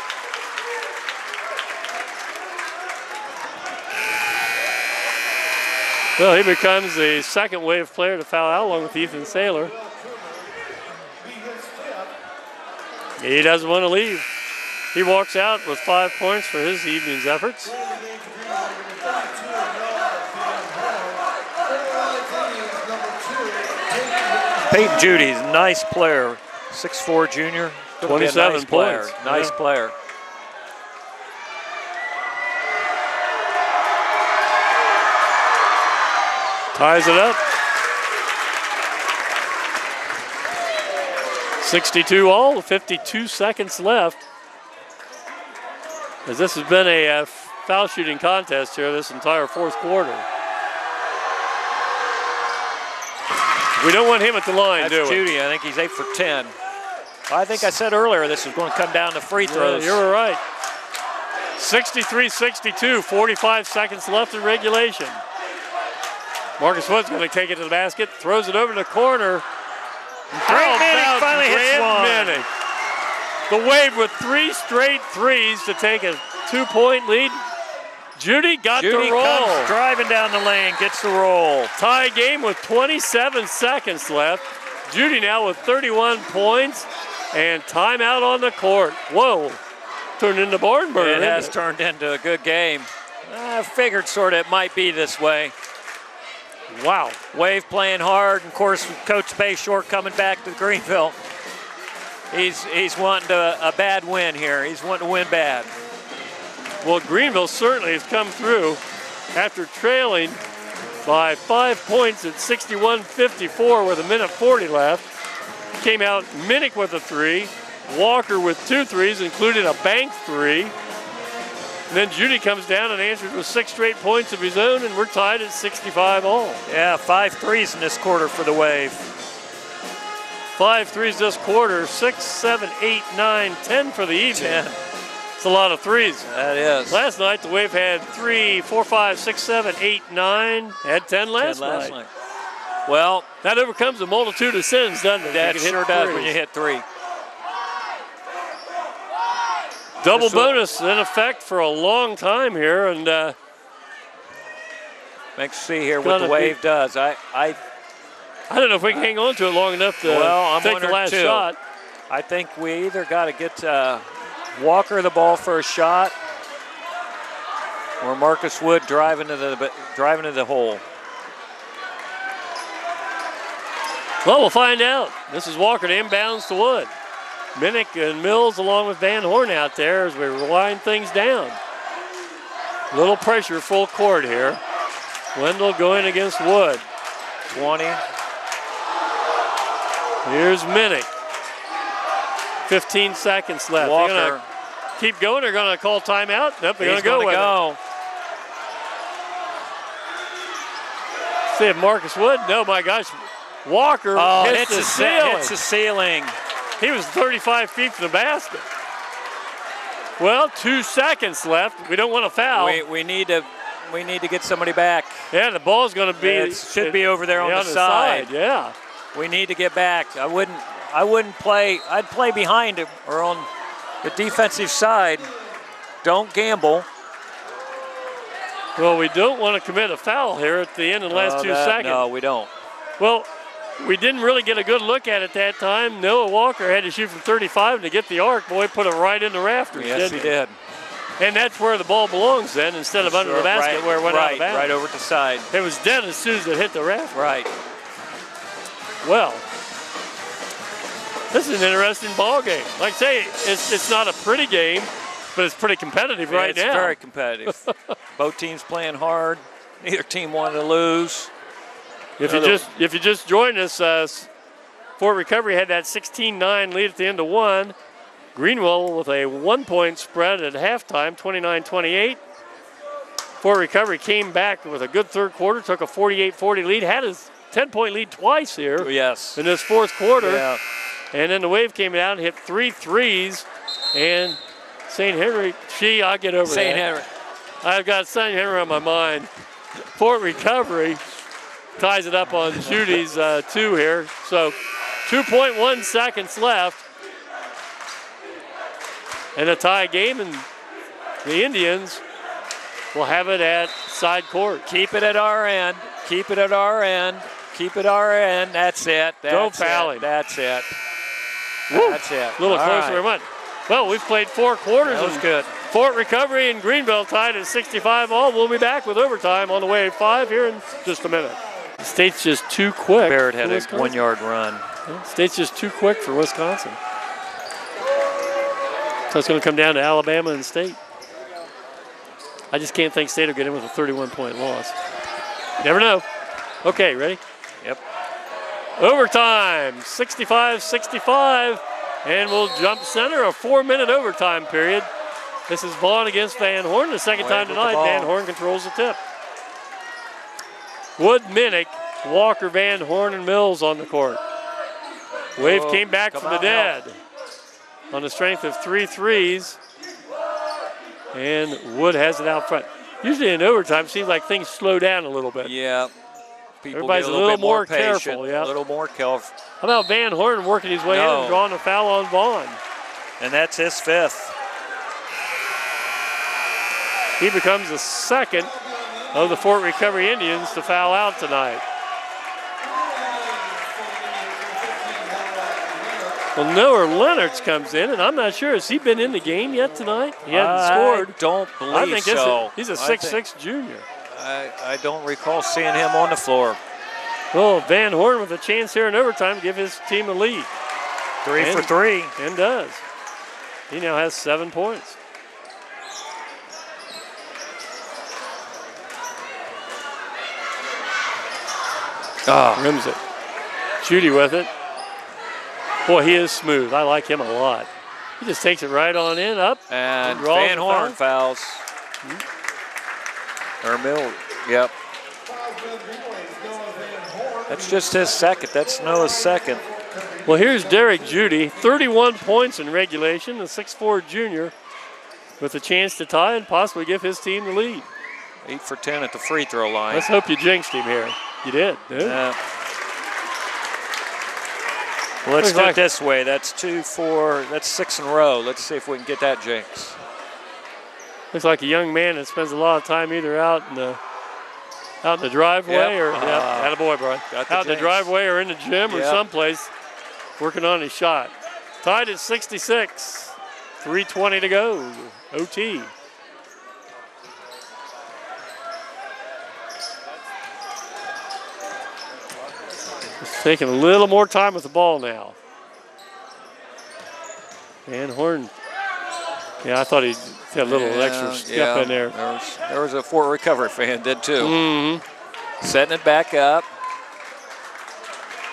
A: Well, he becomes the second Wave player to foul out along with Ethan Saylor. He doesn't want to leave. He walks out with 5 points for his evening's efforts.
D: Peyton Judy's a nice player. 6'4" junior.
A: 27
D: nice player.
A: points.
D: Nice player.
A: Ties it up. 62 all, 52 seconds left. As this has been a foul shooting contest here this entire fourth quarter. We don't want him at the line,
D: That's
A: do we?
D: Judy. I think he's 8 for 10. I think I said earlier this was going to come down to free throws.
A: Yeah, you're right. 63-62, 45 seconds left in regulation. Marcus Wood's going to take it to the basket, throws it over to the corner.
D: Grant Manning finally hits one.
A: Manning. The Wave with 3 straight threes to take a 2-point lead. Judy got the roll.
D: Comes driving down the lane, gets the roll.
A: Tie game with 27 seconds left. Judy now with 31 points and timeout on the court. Whoa, turned into barn burner.
D: It has turned into a good game. I figured sort of it might be this way.
A: Wow.
D: Wave playing hard, and of course Coach Bayshore coming back to Greenville. He's wanting a bad win here. He's wanting to win bad.
A: Well, Greenville certainly has come through after trailing by 5 points at 61-54 with 1:40 left. Came out Minnick with a 3, Walker with 2 threes, including a bank 3. And then Judy comes down and answers with 6 straight points of his own, and we're tied at 65 all.
D: Yeah, 5 threes in this quarter for the Wave.
A: 5 threes this quarter, 6, 7, 8, 9, 10 for the evening.
D: 10.
A: It's a lot of threes.
D: That is.
A: Last night, the Wave had 3, 4, 5, 6, 7, 8, 9. Had 10 last night.
D: Well,
A: that overcomes a multitude of sins, doesn't it?
D: That sure does when you hit 3.
A: Double bonus in effect for a long time here, and
D: let's see here what the Wave does. I
A: don't know if we can hang on to it long enough to take the last shot.
D: I think we either got to get Walker the ball for a shot, or Marcus Wood driving to the hole.
A: Well, we'll find out. This is Walker to inbounds to Wood. Minnick and Mills along with Van Horn out there as we wind things down. Little pressure full court here. Wendell going against Wood.
D: 20.
A: Here's Minnick. 15 seconds left.
D: Walker.
A: They're going to keep going. They're going to call timeout. Nope, they're going to go with it. See if Marcus Wood. No, my gosh. Walker hits the ceiling.
D: Hits the ceiling.
A: He was 35 feet from the basket. Well, 2 seconds left. We don't want to foul.
D: We need to get somebody back.
A: Yeah, the ball's going to be.
D: It should be over there on the side.
A: Yeah.
D: We need to get back. I wouldn't play. I'd play behind him or on the defensive side. Don't gamble.
A: Well, we don't want to commit a foul here at the end of the last 2 seconds.
D: No, we don't.
A: Well, we didn't really get a good look at it that time. Noah Walker had to shoot from 35 to get the arc. Boy, put it right in the rafters.
D: Yes, he did.
A: And that's where the ball belongs then, instead of under the basket where it went out of bounds.
D: Right over to the side.
A: It was dead as soon as it hit the rafters.
D: Right.
A: Well, this is an interesting ball game. Like I say, it's not a pretty game, but it's pretty competitive right now.
D: It's very competitive. Both teams playing hard. Neither team wanted to lose.
A: If you just joined us, Fort Recovery had that 16-9 lead at the end of one. Greenville with a 1-point spread at halftime, 29-28. Fort Recovery came back with a good third quarter, took a 48-40 lead, had his 10-point lead twice here.
D: Yes.
A: In this fourth quarter.
D: Yeah.
A: And then the Wave came out and hit 3 threes. And St. Henry, I'll get over
D: St. Henry.
A: I've got St. Henry on my mind. Fort Recovery ties it up on Judy's 2 here. So 2.1 seconds left. And a tie game, and the Indians will have it at side court.
D: Keep it at our end. Keep it at our end. Keep it our end. That's it.
A: Go fouling.
D: That's it.
A: Woo.
D: That's it.
A: A little closer than much. Well, we've played 4 quarters.
D: That was good.
A: Fort Recovery and Greenville tied at 65 all. We'll be back with overtime on the Wave 5 here in just a minute. The State's just too quick.
D: Barrett had a 1-yard run.
A: Yeah, State's just too quick for Wisconsin. So it's going to come down to Alabama and State. I just can't think State will get in with a 31-point loss. Never know. Okay, ready?
D: Yep.
A: Overtime, 65-65, and we'll jump center, a 4-minute overtime period. This is Vaughn against Van Horn. The second time tonight, Van Horn controls the tip. Wood, Minnick, Walker, Van Horn, and Mills on the court. Wave came back from the dead on the strength of 3 threes, and Wood has it out front. Usually in overtime, it seems like things slow down a little bit.
D: Yeah. People
A: Everybody's
D: get
A: a little
D: bit more
A: careful.
D: patient,
A: Yeah.
D: A little more careful.
A: How about Van Horn working his way in and drawing a foul on Vaughn?
D: And that's his 5th.
A: He becomes the second of the Fort Recovery Indians to foul out tonight. Well, Noah Leonards comes in, and I'm not sure. Has he been in the game yet tonight? He hasn't scored.
D: I don't believe so.
A: He's a 6'6" junior.
D: I don't recall seeing him on the floor.
A: Well, Van Horn with a chance here in overtime to give his team a lead.
D: 3 for 3.
A: And does. He now has 7 points. Rims it. Judy with it. Boy, he is smooth. I like him a lot. He just takes it right on in, up.
D: And Van Horn fouls. Or Mill, yep. That's just his second. That's Noah's second.
A: Well, here's Derek Judy, 31 points in regulation, the 6'4" junior, with a chance to tie and possibly give his team the lead.
D: 8 for 10 at the free throw line.
A: Let's hope you jinxed him here. You did, dude.
D: Well, let's
A: Looks
D: do
A: like-
D: it this way. That's 2, 4, that's 6 in a row. Let's see if we can get that jinx.
A: Looks like a young man that spends a lot of time either out in the driveway or attaboy, Brian.
D: Got the
A: Out in the
D: jinx.
A: driveway or in the gym or
D: Yep.
A: someplace working on his shot. Tied at 66. 3:20 to go. OT. Just taking a little more time with the ball now. Van Horn. Yeah, I thought he had a little extra step in there.
D: There was a Fort Recovery fan did too.
A: Mm-hmm.
D: Setting it back up.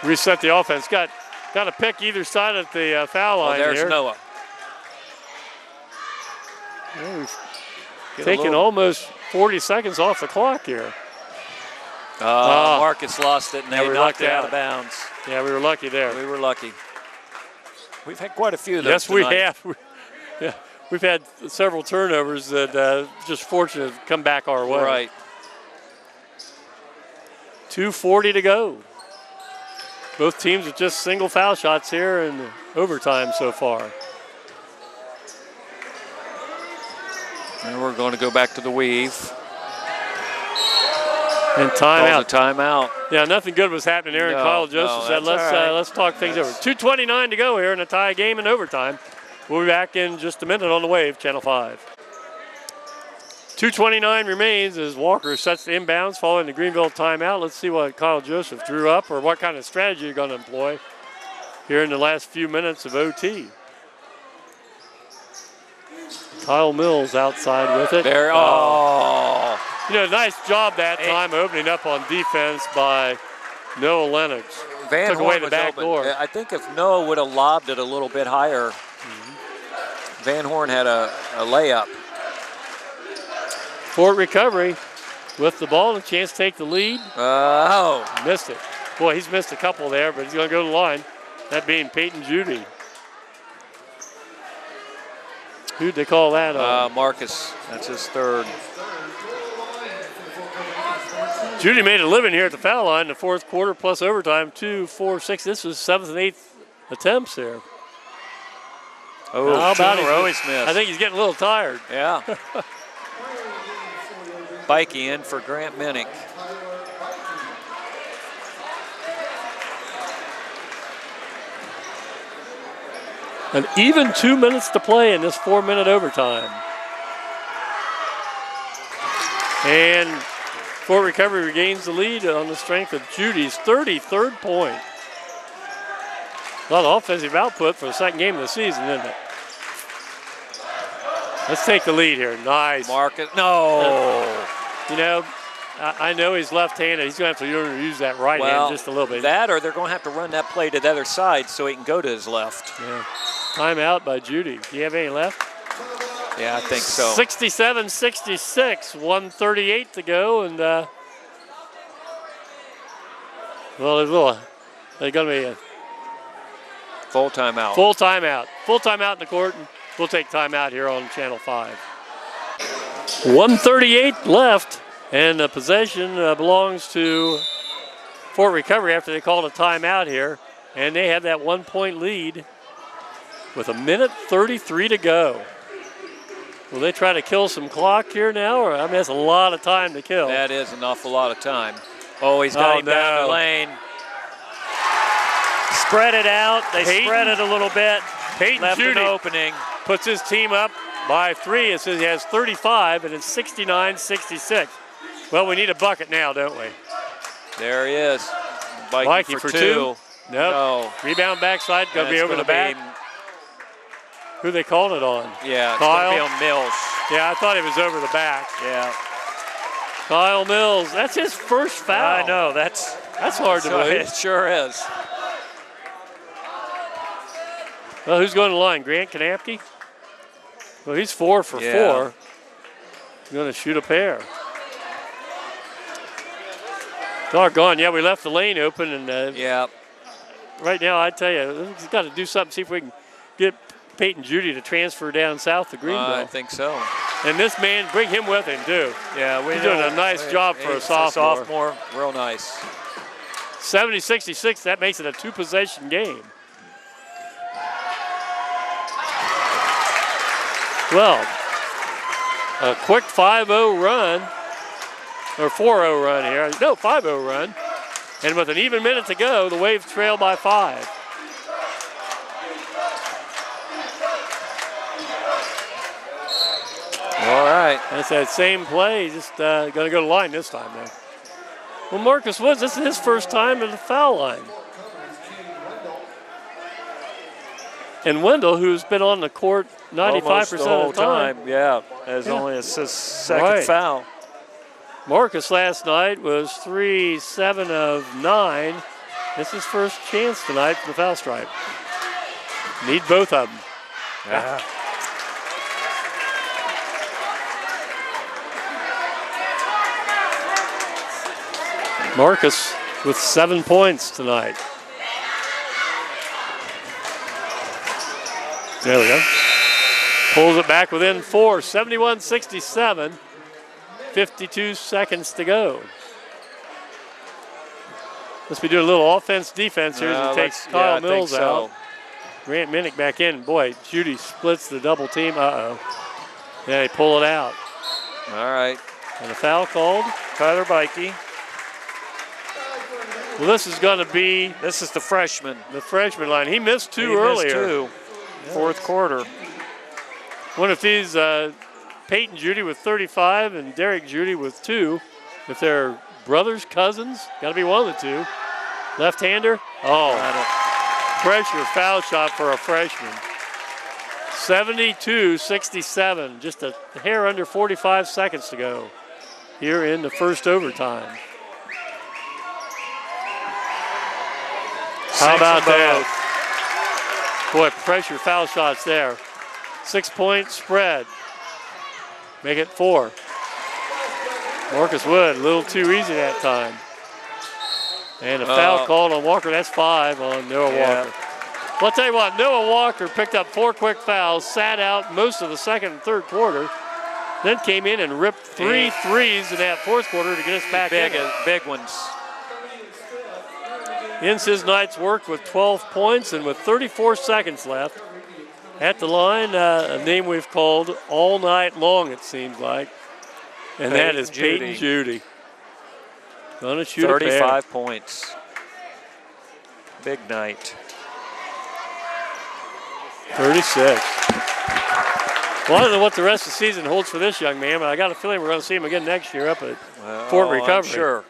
A: Reset the offense. Got a pick either side at the foul line
D: There's
A: here.
D: Noah.
A: Yeah, we've
D: Get a
A: taken
D: little-
A: almost 40 seconds off the clock here.
D: Marcus lost it and
A: Yeah,
D: they
A: we
D: knocked
A: lucked
D: it out
A: out.
D: of bounds.
A: Yeah, we were lucky there.
D: We were lucky. We've had quite a few of those
A: Yes, we
D: tonight.
A: have. Yeah, we've had several turnovers that just fortunate to come back our way.
D: Right.
A: 2:40 to go. Both teams with just single foul shots here in overtime so far.
D: And we're going to go back to the weave.
A: And
D: Call
A: timeout.
D: the timeout.
A: Yeah, nothing good was happening here. And
D: No,
A: Kyle Joseph
D: no,
A: said,
D: that's all right.
A: let's talk things over. 2:29 to go here in a tie game in overtime. We'll be back in just a minute on the Wave, Channel 5. 2:29 remains as Walker sets the inbounds following the Greenville timeout. Let's see what Kyle Joseph drew up or what kind of strategy you're going to employ here in the last few minutes of OT. Kyle Mills outside with it.
D: There. Oh.
A: You know, nice job that time opening up on defense by Noah Lennox.
D: Van
A: Took
D: Horn
A: away the
D: was
A: back
D: open.
A: door.
D: I think if Noah would have lobbed it a little bit higher, Van Horn had a layup.
A: Fort Recovery with the ball and a chance to take the lead. Missed it. Boy, he's missed a couple there, but he's going to go to the line. That being Peyton Judy. Who'd they call that on?
D: Marcus. That's his third.
A: Judy made a living here at the foul line in the fourth quarter plus overtime. 2, 4, 6. This was 7th and 8th attempts there.
D: Oh,
A: How about
D: Schumer
A: it?
D: always missed.
A: I think he's getting a little tired.
D: Yeah. Bikey in for Grant Minnick.
A: An even 2 minutes to play in this 4-minute overtime. And Fort Recovery regains the lead on the strength of Judy's 33rd point. A lot of offensive output for the second game of the season, isn't it? Let's take the lead here. Nice.
D: Marcus. No.
A: You know, I know he's left-handed. He's going to have to learn to use that right hand just a little bit.
D: That or they're going to have to run that play to the other side so he can go to his left.
A: Yeah. Timeout by Judy. Do you have any left?
D: Yeah, I think so.
A: 67-66, 1:38 to go, and well, there's going to be a
D: Full timeout.
A: full timeout. Full timeout in the court, and we'll take timeout here on Channel 5. 1:38 left, and the possession belongs to Fort Recovery after they called a timeout here, and they have that 1-point lead with 1:33 to go. Will they try to kill some clock here now? Or I mean, that's a lot of time to kill.
D: That is an awful lot of time. Oh, he's got him down the lane.
C: Spread it out. They spread it a little bit.
A: Peyton
C: Left
A: Judy
C: an opening.
A: puts his team up by 3. It says he has 35, and it's 69-66. Well, we need a bucket now, don't we?
D: There he is.
A: Mikey for two. Nope.
D: No.
A: Rebound backside, going to be over the back. Who they calling it on?
D: Yeah, it's
A: Kyle?
D: going to be on Mills.
A: Yeah, I thought it was over the back.
D: Yeah.
A: Kyle Mills, that's his first foul.
C: I know, that's
A: hard to believe.
D: It sure is.
A: Well, who's going to the line? Grant Kanapke? Well, he's 4 for 4. He's going to shoot a pair. Doggone, yeah, we left the lane open, and
D: Yeah.
A: right now, I tell you, he's got to do something, see if we can get Peyton Judy to transfer down south to Greenville.
D: I think so.
A: And this man, bring him with him, too.
D: Yeah,
A: He's doing a nice job for a sophomore.
D: Real nice.
A: 70-66, that makes it a 2-possession game. Well, a quick 5-0 run, or 4-0 run here. No, 5-0 run. And with an even minute to go, the Wave trail by 5.
D: All right.
A: That's that same play, just going to go to line this time, though. Well, Marcus Woods, this is his first time at the foul line. And Wendell, who's been on the court 95%
D: the whole
A: of the time.
D: Yeah, has only his second foul.
A: Marcus last night was 3-7 of 9. This is his first chance tonight for the foul stripe. Need both of them.
D: Yeah.
A: Marcus with 7 points tonight. There we go. Pulls it back within 4, 71-67. 52 seconds to go. Must be doing a little offense-defense here as he takes Kyle Mills out. Grant Minnick back in. Boy, Judy splits the double team. Uh-oh. Yeah, they pull it out.
D: All right.
A: And a foul called.
D: Tyler Bikey.
A: Well, this is going to be
D: This is the freshman.
A: the freshman line. He missed two
D: He
A: earlier.
D: missed 2. Fourth quarter.
A: One of these, Peyton Judy with 35 and Derek Judy with 2. If they're brothers, cousins, got to be one of the two. Left-hander. Oh, pressure foul shot for a freshman. 72-67, just a hair under 45 seconds to go here in the first overtime. How about that? Boy, pressure foul shots there. 6-point spread. Make it 4. Marcus Wood, a little too easy that time. And a foul called on Walker. That's 5 on Noah Walker. Well, I'll tell you what, Noah Walker picked up 4 quick fouls, sat out most of the second and third quarter, then came in and ripped 3 threes in that fourth quarter to get us back in.
D: Big ones.
A: Ends his night's work with 12 points and with 34 seconds left. At the line, a name we've called all night long, it seems like. And that is Peyton Judy. Gonna shoot
D: 35 points. Big night.
A: 36. Well, I don't know what the rest of the season holds for this young man, but I got a feeling we're going to see him again next year up at Fort Recovery.
D: I'm sure.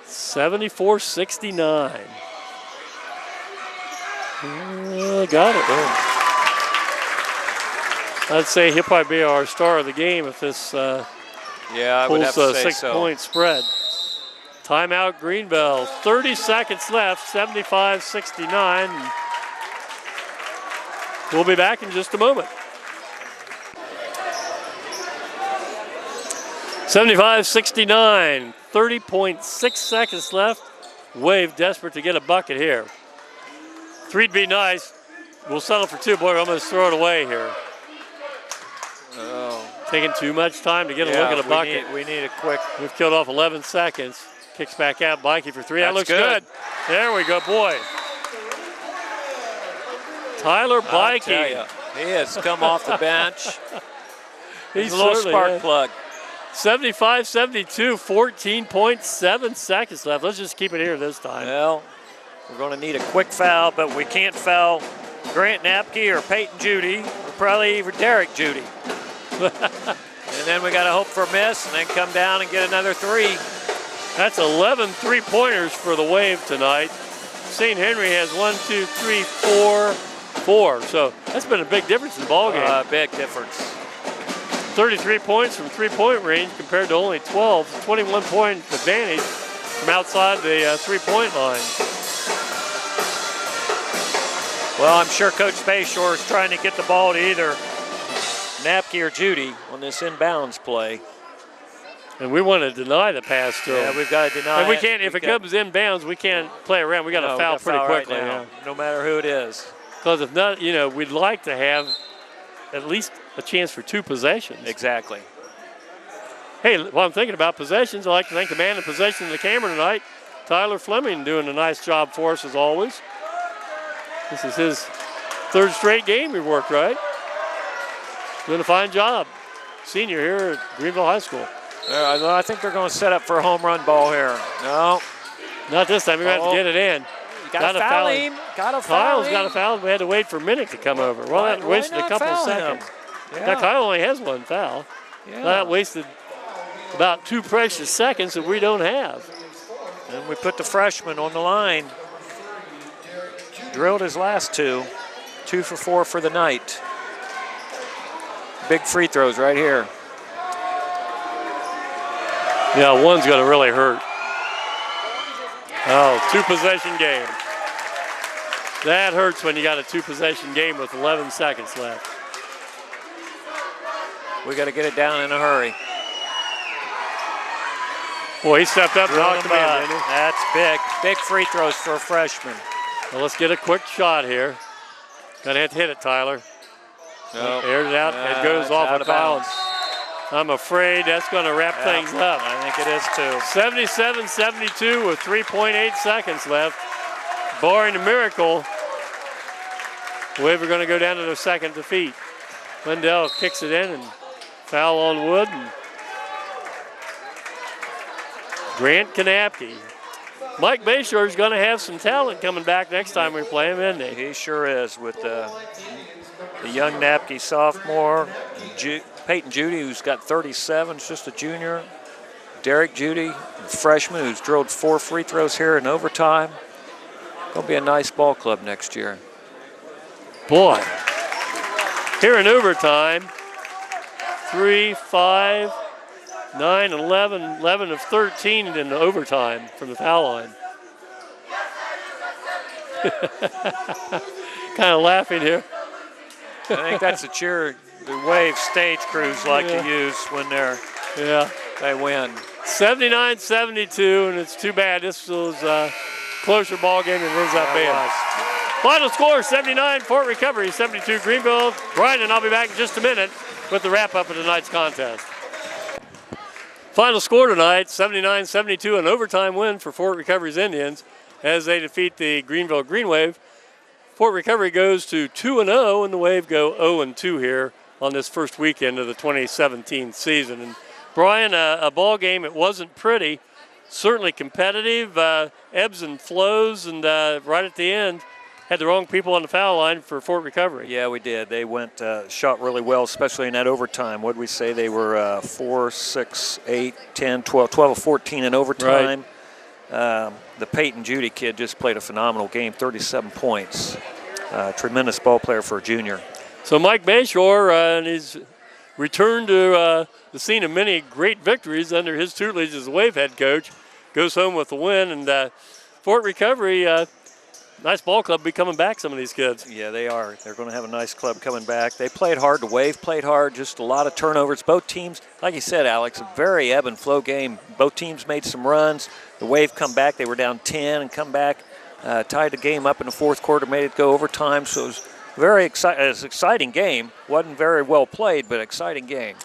A: 74-69. Got it. Boom. I'd say he'll probably be our star of the game if this
D: I would have
A: pulls
D: to
A: a
D: say
A: 6-point spread. Timeout Greenville. 30 seconds left, 75-69. We'll be back in just a moment. 75-69, 30.6 seconds left. Wave desperate to get a bucket here. 3'd be nice. We'll settle for 2. Boy, I'm going to throw it away here. Taking too much time to get a look at a bucket.
D: We need a quick.
A: We've killed off 11 seconds. Kicks back out, Bikey for 3. That looks
D: good.
A: There we go, boy. Tyler Bikey.
D: He has come off the bench.
A: He's
D: a little spark plug.
A: 75-72, 14.7 seconds left. Let's just keep it here this time.
D: Well, we're going to need a quick foul, but we can't foul Grant Napke or Peyton Judy, or probably even Derek Judy. And then we got to hope for a miss and then come down and get another 3.
A: That's 11 3-pointers for the Wave tonight. St. Henry has 1, 2, 3, 4. So that's been a big difference in the ballgame.
D: Big difference.
A: 33 points from 3-point range compared to only 12. 21-point advantage from outside the 3-point line.
D: Well, I'm sure Coach Bayshore is trying to get the ball to either Napke or Judy on this inbounds play.
A: And we want to deny the pass to him.
D: Yeah, we've got to deny
A: and we can't, if it comes inbounds, we can't play around. We got to foul pretty quickly.
D: Right now, no matter who it is.
A: Because if not, we'd like to have at least a chance for 2 possessions.
D: Exactly.
A: Hey, while I'm thinking about possessions, I'd like to thank the man in possession of the camera tonight, Tyler Fleming, doing a nice job for us as always. This is his 3rd straight game we've worked, right? doing a fine job. Senior here at Greenville High School.
D: I think they're going to set up for a home run ball here. No.
A: Not this time. We're going to have to get it in.
D: Got to foul him. Got to foul him.
A: Kyle's got a foul. We had to wait for a minute to come over. Well, that wasted a couple seconds.
D: Yeah.
A: Now, Kyle only has one foul.
D: Yeah.
A: That wasted about 2 precious seconds that we don't have.
D: And we put the freshman on the line. Drilled his last 2. 2 for 4 for the night. Big free throws right here.
A: Yeah, one's going to really hurt. Oh, 2-possession game. That hurts when you got a 2-possession game with 11 seconds left.
D: We got to get it down in a hurry.
A: Boy, he stepped up and knocked him in, didn't he?
D: That's big. Big free throws for a freshman.
A: Well, let's get a quick shot here. Gonna have to hit it, Tyler.
D: No.
A: Aired it out. It goes off
D: out
A: a
D: of
A: foul.
D: bounds.
A: I'm afraid that's going to wrap things up.
D: I think it is too.
A: 77-72 with 3.8 seconds left. Barring a miracle, Wave are going to go down to their second defeat. Lindell kicks it in and foul on Wood. And Grant Kanapke. Mike Bayshore is going to have some talent coming back next time we play him, isn't he?
D: He sure is, with the young Napke sophomore, Peyton Judy, who's got 37, is just a junior. Derek Judy, freshman, who's drilled 4 free throws here in overtime. Going to be a nice ball club next year.
A: Boy, here in overtime, 3, 5, 9, 11, 11 of 13 in overtime from the foul line. Kind of laughing here.
D: I think that's a cheer the Wave stage crews like to use when they win.
A: 79-72, and it's too bad this was a closer ball game than it ends up being. Final score, 79 Fort Recovery, 72 Greenville. Brian and I'll be back in just a minute with the wrap-up of tonight's contest. Final score tonight, 79-72, an overtime win for Fort Recovery's Indians as they defeat the Greenville Greenwave. Fort Recovery goes to 2-0, and the Wave go 0-2 here on this first weekend of the 2017 season. And Brian, a ball game, it wasn't pretty, certainly competitive, ebbs and flows, and right at the end, had the wrong people on the foul line for Fort Recovery.
D: Yeah, we did. They went, shot really well, especially in that overtime. What did we say? They were 4, 6, 8, 10, 12 of 14 in overtime. Right. The Peyton Judy kid just played a phenomenal game, 37 points. Tremendous ball player for a junior.
A: So Mike Bayshore and his return to the scene of many great victories under his tutelage as the Wave head coach goes home with the win. And Fort Recovery, nice ball club, be coming back, some of these kids.
D: Yeah, they are. They're going to have a nice club coming back. They played hard. The Wave played hard. Just a lot of turnovers. Both teams, like you said, Alex, a very ebb and flow game. Both teams made some runs. The Wave come back. They were down 10 and come back, tied the game up in the fourth quarter, made it go overtime. So it was very exciting game. Wasn't very well played, but exciting game.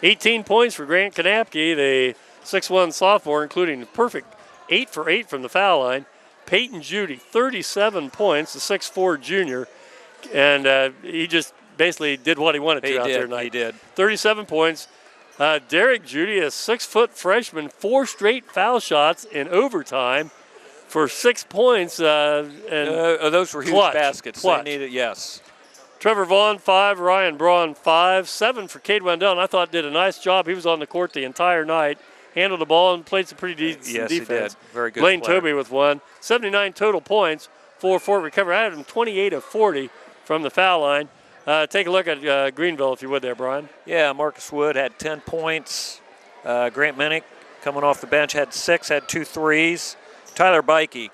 A: 18 points for Grant Kanapke, the 6'1 sophomore, including the perfect 8 for 8 from the foul line. Peyton Judy, 37 points, the 6'4 junior, and he just basically did what he wanted to out there tonight.
D: He did.
A: 37 points. Derek Judy, a 6-foot freshman, 4 straight foul shots in overtime for 6 points.
D: Those were huge baskets.
A: Clutch.
D: They needed, yes.
A: Trevor Vaughn, 5. Ryan Braun, 5. 7 for Cade Wendell, and I thought did a nice job. He was on the court the entire night. Handled the ball and played some pretty decent defense.
D: He did. Very good
A: Blaine
D: player.
A: Toby with 1. 79 total points for Fort Recovery. I had him 28 of 40 from the foul line. Take a look at Greenville, if you would there, Brian.
D: Yeah, Marcus Wood had 10 points. Grant Minnick coming off the bench had 6, had 2 threes. Tyler Bikey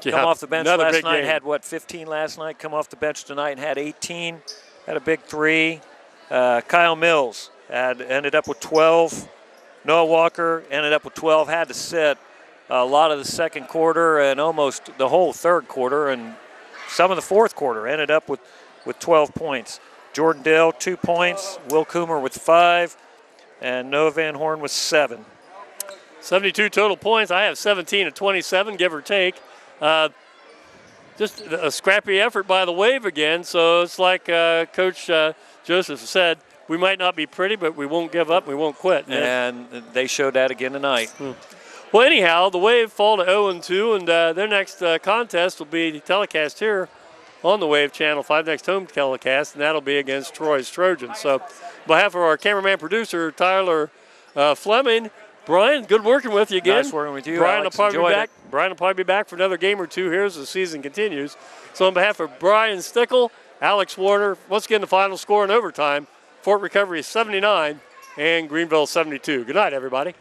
D: come off the bench last night, had 15 last night, come off the bench tonight and had 18, had a big 3. Kyle Mills ended up with 12. Noah Walker ended up with 12, had to sit a lot of the second quarter and almost the whole third quarter, and some of the fourth quarter ended up with 12 points. Jordan Dill, 2 points. Will Coomer with 5, and Noah Van Horn with 7.
A: 72 total points. I have 17 of 27, give or take. Just a scrappy effort by the Wave again, so it's like Coach Joseph said, we might not be pretty, but we won't give up. We won't quit.
D: And they showed that again tonight.
A: Well, anyhow, the Wave fall to 0-2, and their next contest will be telecast here on the Wave Channel 5, next home telecast, and that'll be against Troy's Trojans. So, on behalf of our cameraman producer, Tyler Fleming, Brian, good working with you again.
D: Nice working with you,
A: Brian
D: Alex.
A: will probably be
D: Enjoyed
A: back. Brian will probably be back for another game or two here as the season continues. So, on behalf of Brian Stickle, Alex Warner, once again, the final score in overtime, Fort Recovery 79 and Greenville 72. Good night, everybody.